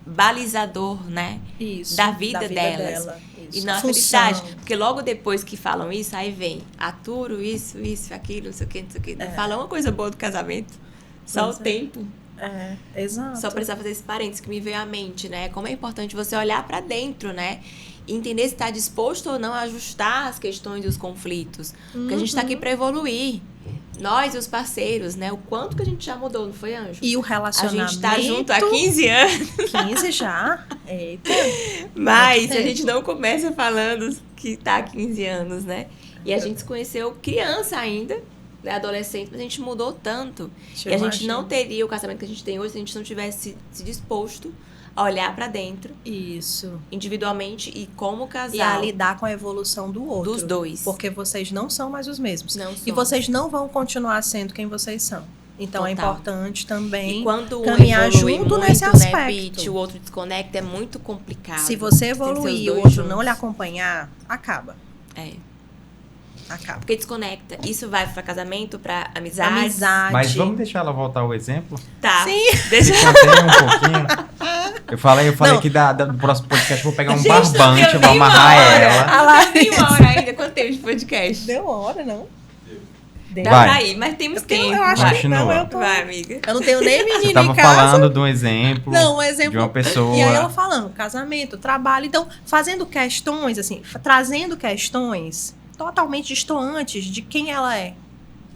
balizador, né? Isso, da vida delas. dela. Isso. E não a felicidade. Porque logo depois que falam isso, aí vem aturo, isso, aquilo, não sei o que, não sei o que. Não fala uma coisa boa do casamento. Só o tempo. Exato. Só precisava fazer esse parênteses que me veio à mente, né? Como é importante você olhar pra dentro, né? E entender se está disposto ou não a ajustar as questões e os conflitos. Porque a gente está aqui para evoluir. Nós e os parceiros, né? O quanto que a gente já mudou, não foi, Anjo? E o relacionamento... A gente tá junto há 15 anos. 15 já? Eita. Mas a gente não começa falando que tá há 15 anos, né? E a gente se conheceu criança ainda, né? Adolescente, mas a gente mudou tanto. E a gente não teria o casamento que a gente tem hoje se a gente não tivesse se disposto a olhar pra dentro. Isso. Individualmente e como casal. E a lidar com a evolução do outro. Dos dois. Porque vocês não são mais os mesmos. Não e somos. vocês não vão continuar sendo quem vocês são. Então Total. É importante também e quando caminhar evolui junto muito, nesse né, aspecto. Pete, o outro desconecta, é muito complicado. Se você Tem que ser os evoluir e o dois outro juntos. não lhe acompanhar, acaba. Acaba. Porque desconecta. Isso vai pra casamento, pra amizade. Amizade. Mas vamos deixar ela voltar ao exemplo? Tá. Sim. Deixa Você contém um pouquinho. Eu falei Não. que no próximo podcast eu vou pegar um Gente, barbante, eu vou nem uma amarrar hora. ela. Tem uma hora ainda. Quanto tempo de podcast? Deu hora, não? Deu. Dá Vai. pra ir, mas temos tempo. Eu acho Vai. que não, Continua. eu tô... Vai, amiga. Eu não tenho nem Você menina tava em casa. falando de um exemplo, Não, um exemplo. de uma pessoa. E aí ela falando, casamento, trabalho. Então, fazendo questões, assim, trazendo questões totalmente distantes de quem ela é.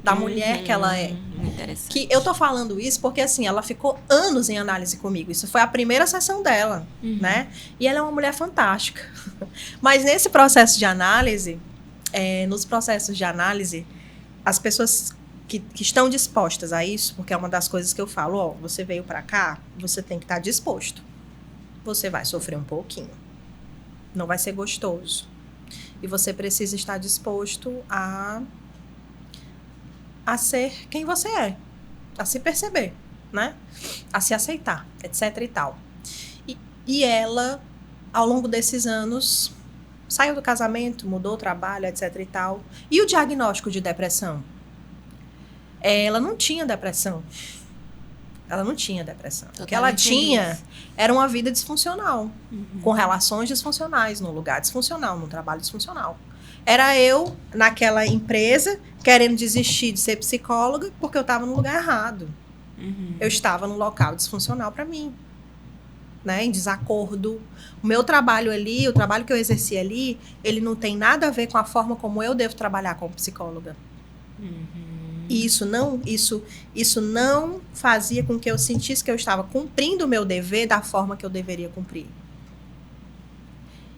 Da mulher que ela é. Interessante. Que eu tô falando isso porque, assim, ela ficou anos em análise comigo. Isso foi a primeira sessão dela, né? E ela é uma mulher fantástica. Mas nesse processo de análise, nos processos de análise, as pessoas que estão dispostas a isso, porque é uma das coisas que eu falo, ó, você veio pra cá, você tem que estar disposto. Você vai sofrer um pouquinho. Não vai ser gostoso. E você precisa estar disposto a ser quem você é. A se perceber, né? A se aceitar, etc e tal. E ela, ao longo desses anos, saiu do casamento, mudou o trabalho, etc e tal. E o diagnóstico de depressão? Ela não tinha depressão. Ela não tinha depressão. O que ela tinha era uma vida disfuncional. Com relações disfuncionais, num lugar disfuncional, num trabalho disfuncional. Era eu, naquela empresa, querendo desistir de ser psicóloga porque eu estava no lugar errado. Eu estava num local disfuncional para mim. Né, em desacordo. O meu trabalho ali, o trabalho que eu exerci ali, ele não tem nada a ver com a forma como eu devo trabalhar como psicóloga. E isso não fazia com que eu sentisse que eu estava cumprindo o meu dever da forma que eu deveria cumprir.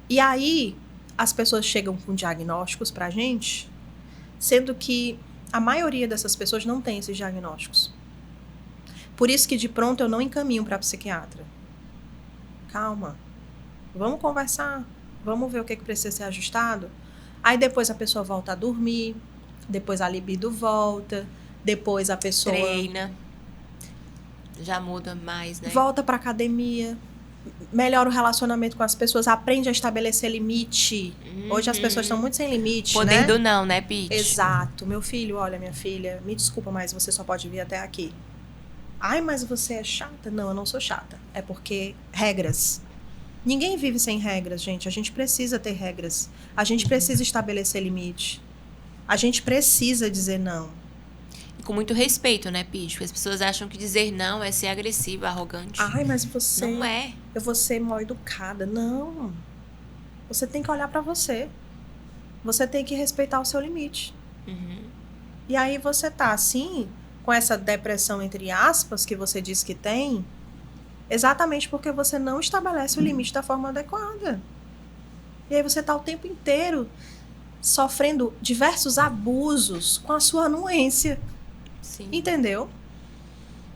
E aí, as pessoas chegam com diagnósticos pra gente, sendo que a maioria dessas pessoas não tem esses diagnósticos. Por isso que, de pronto, eu não encaminho para psiquiatra. Calma, vamos conversar, vamos ver o que precisa ser ajustado. Aí depois a pessoa volta a dormir, depois a libido volta, depois a pessoa treina, já muda mais, né? Volta pra academia, melhora o relacionamento com as pessoas, aprende a estabelecer limite. Hoje as pessoas estão muito sem limite, Poder né? do não, né, Pete? Exato. Meu filho, olha, minha filha, me desculpa, mas você só pode vir até aqui. Ai, mas você é chata? Não, eu não sou chata. É porque regras. Ninguém vive sem regras, gente. A gente precisa ter regras. A gente precisa estabelecer limite. A gente precisa dizer não. E com muito respeito, né, Pete? Porque as pessoas acham que dizer não é ser agressiva, arrogante. Ai, mas você... Não é. Eu vou ser mal educada. Não. Você tem que olhar pra você. Você tem que respeitar o seu limite. E aí você tá assim, com essa depressão, entre aspas, que você diz que tem, exatamente porque você não estabelece o limite da forma adequada. E aí você tá o tempo inteiro sofrendo diversos abusos com a sua anuência. Sim. Entendeu?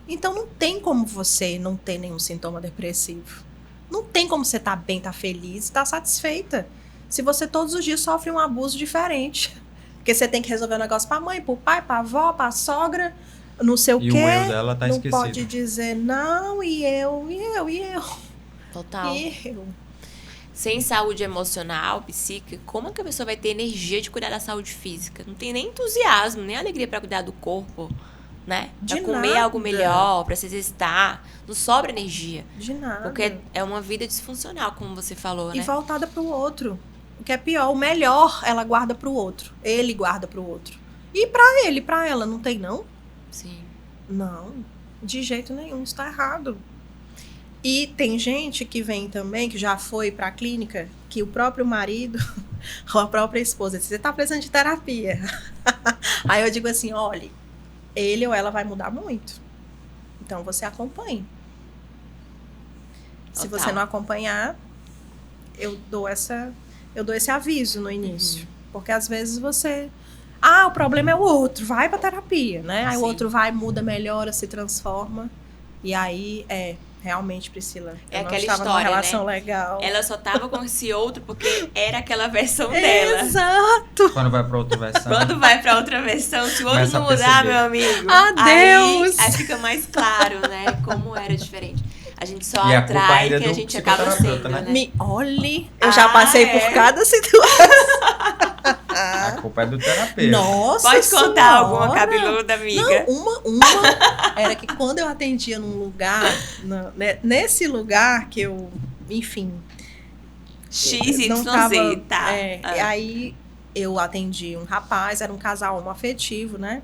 Então não tem como você não ter nenhum sintoma depressivo. Não tem como você tá bem, tá feliz, tá satisfeita. Se você todos os dias sofre um abuso diferente. Porque você tem que resolver um negócio pra mãe, pro pai, pra avó, pra sogra, não sei o quê. E o eu dela tá não esquecido. pode dizer não, e eu. Total. E eu. Sem saúde emocional, psíquica, como é que a pessoa vai ter energia de cuidar da saúde física? Não tem nem entusiasmo, nem alegria pra cuidar do corpo, né? Pra De comer nada. algo melhor, pra se exercitar. Não sobra energia. De nada. Porque é uma vida disfuncional, como você falou, E né? voltada pro outro. O que é pior, o melhor ela guarda pro outro. Ele guarda pro outro. E pra ele, pra ela, não tem não? Sim. Não, de jeito nenhum, isso tá errado. E tem gente que vem também, que já foi pra clínica, que o próprio marido ou a própria esposa diz, você tá precisando de terapia. Aí eu digo assim, olha, ele ou ela vai mudar muito. Então você acompanhe. Se Total. você não acompanhar, eu dou esse aviso no início. Porque às vezes você... Ah, o problema é o outro, vai pra terapia, né? Aí o Sim. outro vai, muda, melhora, se transforma. E aí, realmente, Priscila, É eu não aquela estava numa história, relação né? legal. Ela só tava com esse outro porque era aquela versão dela. Exato! Quando vai pra outra versão. Quando vai pra outra versão, se o outro Começa a não mudar, perceber. meu amigo, Adeus! Aí fica mais claro, né? Como era diferente. A gente só E a culpa atrai ainda é que a do gente acaba psicoterapeuta, sendo, né? né? Me olhe, eu já Ah, passei é? por cada situação. A culpa culpa é do terapeuta. Nossa Pode contar senhora. alguma cabeluda, amiga? Não, uma era que quando eu atendia num lugar, nesse lugar que eu, enfim, XYZ, não tava, tá? e aí eu atendi um rapaz, era um casal homoafetivo, né?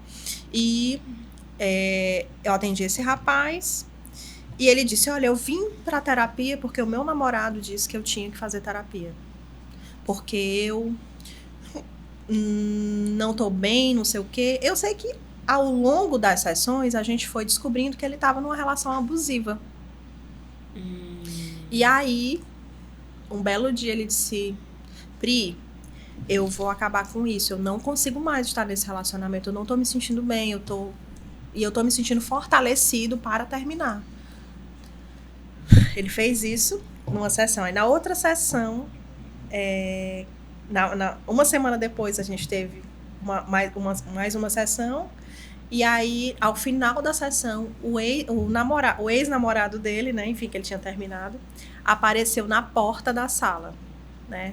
E eu atendi esse rapaz e ele disse, olha, eu vim pra terapia porque o meu namorado disse que eu tinha que fazer terapia. Porque eu não tô bem, não sei o quê. Eu sei que ao longo das sessões a gente foi descobrindo que ele tava numa relação abusiva. E aí, um belo dia ele disse, Pri, eu vou acabar com isso, eu não consigo mais estar nesse relacionamento, eu não tô me sentindo bem, eu tô me sentindo fortalecido para terminar. Ele fez isso numa sessão. Aí na outra sessão, uma semana depois a gente teve mais uma sessão. E aí, ao final da sessão, o ex-namorado dele, né, enfim, que ele tinha terminado, apareceu na porta da sala, né?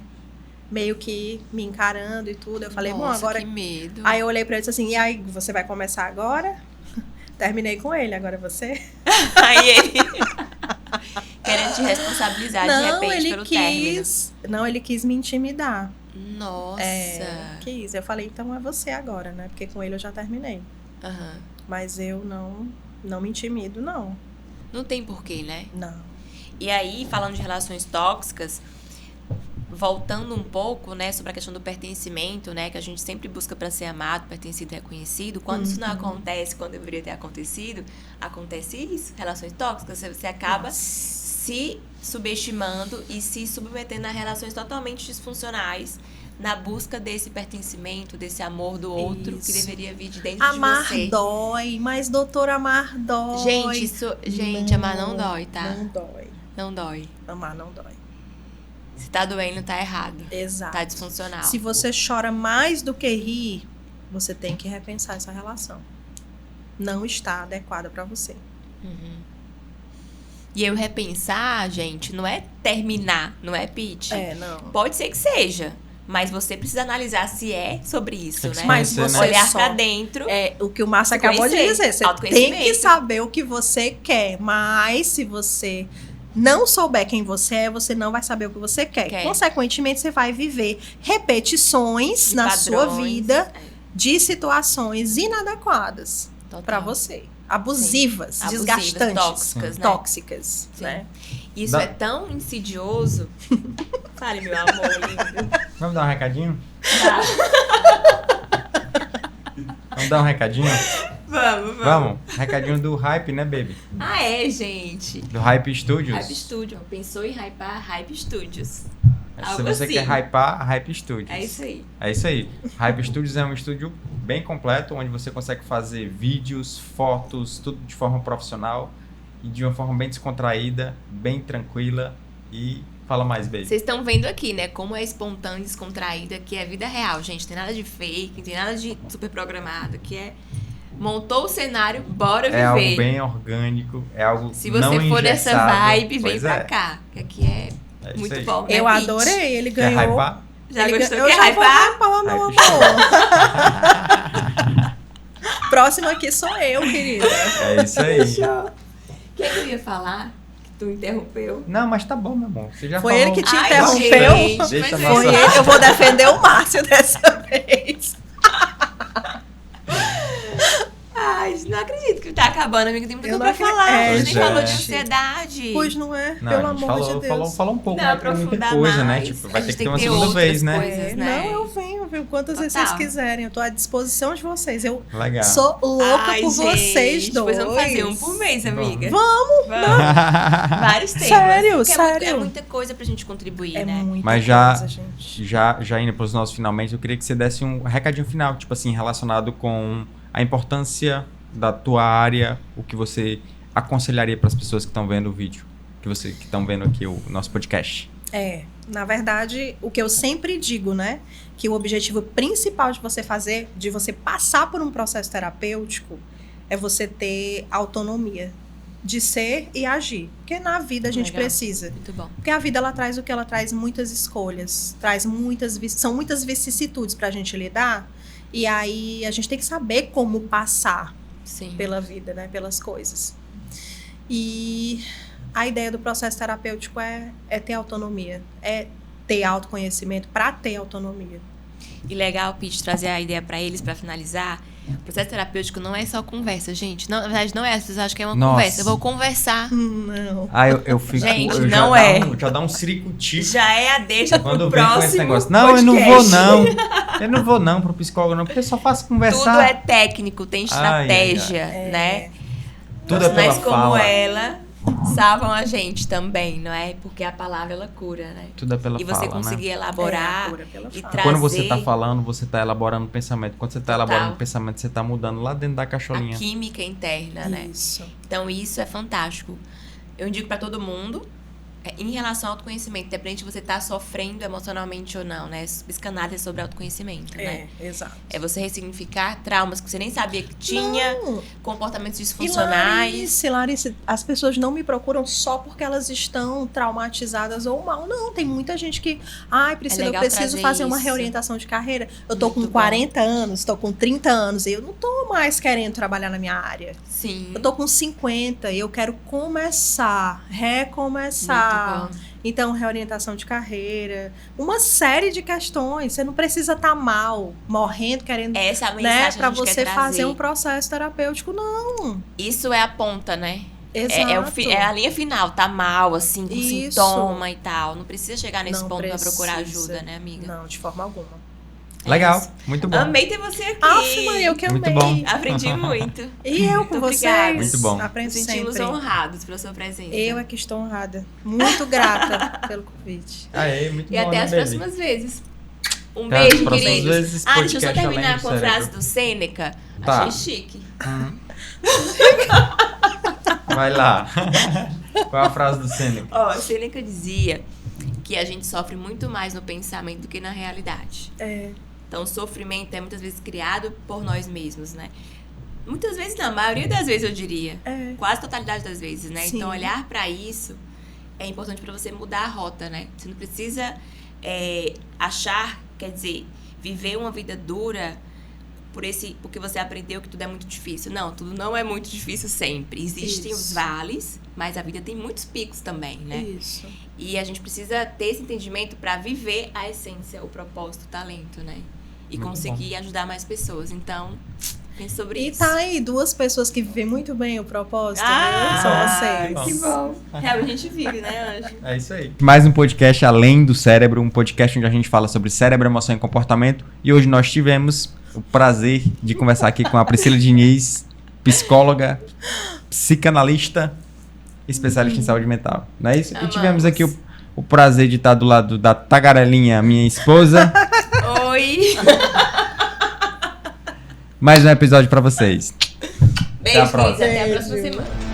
Meio que me encarando e tudo. Eu falei, Nossa, bom, agora... que medo. Aí eu olhei pra ele e disse assim, e aí, você vai começar agora? Terminei com ele, agora você? Aí ele... Querendo te responsabilizar de repente pelo término. Não, ele quis me intimidar. Nossa. Quis. Eu falei, então é você agora, né? Porque com ele eu já terminei. Uhum. Mas eu não me intimido, não. Não tem porquê, né? Não. E aí, falando de relações tóxicas, voltando um pouco, né, sobre a questão do pertencimento, né, que a gente sempre busca para ser amado, pertencido, reconhecido. Quando isso não acontece, quando deveria ter acontecido, acontece isso, relações tóxicas, você acaba se subestimando e se submetendo a relações totalmente disfuncionais na busca desse pertencimento, desse amor do outro que deveria vir de dentro Amar de você. dói, mas doutor, amar dói. Gente, amar não dói, tá? Não dói. Não dói. Amar não dói. Se tá doendo, tá errado. Exato. Tá disfuncional. Se você chora mais do que ri, você tem que repensar essa relação. Não está adequada para você. E eu repensar, gente, não é terminar, não é pitch. Não. Pode ser que seja, mas você precisa analisar se é sobre isso, Tem que né? se Mas conhecer, você né? Olhar só- pra dentro. O que o Márcio Se acabou de conhecer, dizer. Você autoconhecimento. tem que saber o que você quer. Mas se você não souber quem você é, você não vai saber o que você quer. Consequentemente, você vai viver repetições de na padrões. sua vida de situações inadequadas Total. para você. Abusivas, Abusivas, desgastantes. tóxicas, né? Tóxicas, Sim. né? Isso é tão insidioso. Fale, meu amor lindo. Vamos dar um recadinho? Vamos dar um recadinho? Vamos. Recadinho do Hype, né, baby? Ah, é, gente. Do Hype Studios. Hype Studio. Pensou em hypar Hype Studios. Se Algo você assim. quer hypar, Hype Studios. É isso aí. É isso aí. Hype Studios é um estúdio bem completo, onde você consegue fazer vídeos, fotos, tudo de forma profissional e de uma forma bem descontraída, bem tranquila. E fala mais, baby. Vocês estão vendo aqui, né? Como é espontânea, descontraída, que é vida real, gente. Não tem nada de fake, não tem nada de super programado, que é... Montou o cenário, bora viver. É algo bem orgânico, é algo Se você não for dessa engessado. vibe, vem Pois pra é. cá. Que aqui é isso muito aí. bom. né, Eu Pete? adorei. Ele Quer ganhou. hypar? Já Ele gostou? eu Quer já vou hypar? hypar, meu Hype amor. Próximo aqui sou eu, querida. É isso aí. O que eu ia falar? Que tu interrompeu? Não, mas tá bom, meu amor. Você já Foi falou. ele que te Ai, interrompeu. gente, Deixa mas a é nossa- Foi ele. Eu vou defender o Márcio dessa vez. Ai, não acredito que tá acabando, amigo. Tem muita Eu coisa não pra falar. acredito. A gente nem Pois falou é. de ansiedade. Pois não é, Não, pelo a gente amor falou, de Deus. falou um pouco, Não, mas tem muita aprofundar coisa, né? mais. Tipo, A vai gente ter que tem ter uma que ter segunda outras vez, né? coisas. né? Não, eu venho, viu? Quantas vezes Total. vocês quiserem. Eu tô à disposição de vocês. Eu Legal. sou louca Ai, por gente, vocês dois. Pois vamos fazer um por mês, amiga. Vamos! Vários temas. Sério, Porque sério. É muita coisa pra gente contribuir, É né? muita Mas já- coisa, gente. Já indo para os nossos finalmente, eu queria que você desse um recadinho final, tipo assim, relacionado com a importância da tua área, o que você aconselharia para as pessoas que estão vendo o vídeo, que estão vendo aqui o nosso podcast. Na verdade, o que eu sempre digo, né? Que o objetivo principal de você fazer, de você passar por um processo terapêutico, é você ter autonomia de ser e agir. Porque na vida a gente Legal. precisa. Muito bom. Porque a vida, ela traz o que? Ela traz muitas escolhas, são muitas vicissitudes pra gente lidar, e aí a gente tem que saber como passar Sim. pela vida, né? Pelas coisas. E a ideia do processo terapêutico é ter autonomia, é ter autoconhecimento para ter autonomia. E legal, Pete, trazer a ideia pra eles, pra finalizar. O processo terapêutico não é só conversa, gente. Não, na verdade, não é. As pessoas acham que é uma Nossa. conversa. Eu vou conversar. Não. Eu fico... Gente, eu já não dá é. Já dá um ciricutico. Já é a deixa Quando pro vem com esse próximo negócio. Não, eu não vou podcast. não. Eu não vou não pro psicólogo não, porque eu só faço conversar. Tudo é técnico, tem estratégia, ai. né? Tudo é pela Mas como fala. ela salvam a gente também, não é? Porque a palavra, ela cura, né? Tudo é pela E você fala, conseguir né? elaborar cura pela e fala. trazer Quando você tá falando, você tá elaborando o pensamento. Quando você tá Total. elaborando o pensamento, você tá mudando lá dentro da a caixolinha. química interna, né? Isso. Então, isso é fantástico. Eu indico pra todo mundo, em relação ao autoconhecimento, independente de você estar sofrendo emocionalmente ou não, né? Psicanálise é sobre autoconhecimento, né? Exato. É você ressignificar traumas que você nem sabia que tinha, Não. comportamentos E disfuncionais. Larissa, as pessoas não me procuram só porque elas estão traumatizadas ou mal. Não, tem muita gente que... Ai, Priscila, eu legal preciso trazer fazer uma isso. reorientação de carreira. Eu tô Muito com bom. 40 anos, tô com 30 anos, e eu não tô mais querendo trabalhar na minha área. Sim. Eu tô com 50 e eu quero recomeçar. Muito bom. Então, reorientação de carreira, uma série de questões. Você não precisa estar mal, morrendo, querendo, Essa é a né, mensagem para que a gente você quer fazer trazer. um processo terapêutico, não. Isso é a ponta, né? Exato. É a linha final, tá mal, assim, com Isso. sintoma e tal. Não precisa chegar nesse Não ponto pra procurar precisa. ajuda, né, amiga? Não, de forma alguma. É Legal, isso. muito bom. Amei ter você aqui. Aff, mãe, eu que Muito amei. bom. Aprendi muito. E eu com Muito vocês. obrigada. Muito bom. Aprendo Nos sentimos sempre. honrados pela sua presença. Eu é que estou honrada. Muito grata pelo convite. Aê, muito E bom, até né, as baby? próximas vezes. Um Até as beijo, próximas queridos. vezes, esse Deixa eu só podcast terminar Além do com a frase Cérebro. do Sêneca. Tá. Achei chique. Vai lá. Qual é a frase do Sêneca? Ó, o Sêneca dizia que a gente sofre muito mais no pensamento do que na realidade. É. Então, o sofrimento é muitas vezes criado por nós mesmos, né? Muitas vezes não, a maioria das vezes eu diria. É. Quase a totalidade das vezes, né? Sim. Então, olhar pra isso é importante pra você mudar a rota, né? Você não precisa achar, quer dizer, viver uma vida dura porque você aprendeu que tudo é muito difícil. Não, tudo não é muito difícil sempre. Existem Isso. os vales, mas a vida tem muitos picos também, né? Isso. E a gente precisa ter esse entendimento pra viver a essência, o propósito, o talento, né? E Muito conseguir ajudar mais pessoas. Então, pense sobre E isso. tá aí duas pessoas que vivem muito bem o propósito, Ah, viu? São vocês. que bom. Realmente a gente vive, né, Anjo? É isso aí. Mais um podcast Além do Cérebro, um podcast onde a gente fala sobre cérebro, emoção e comportamento. E hoje nós tivemos o prazer de conversar aqui com a Priscila Diniz, psicóloga, psicanalista, especialista em saúde mental. Não é isso? Amamos. E tivemos aqui o prazer de estar do lado da tagarelinha, minha esposa. Oi! Mais um episódio pra vocês. Beijo, próxima. queridos. Até a próxima Beijo. semana.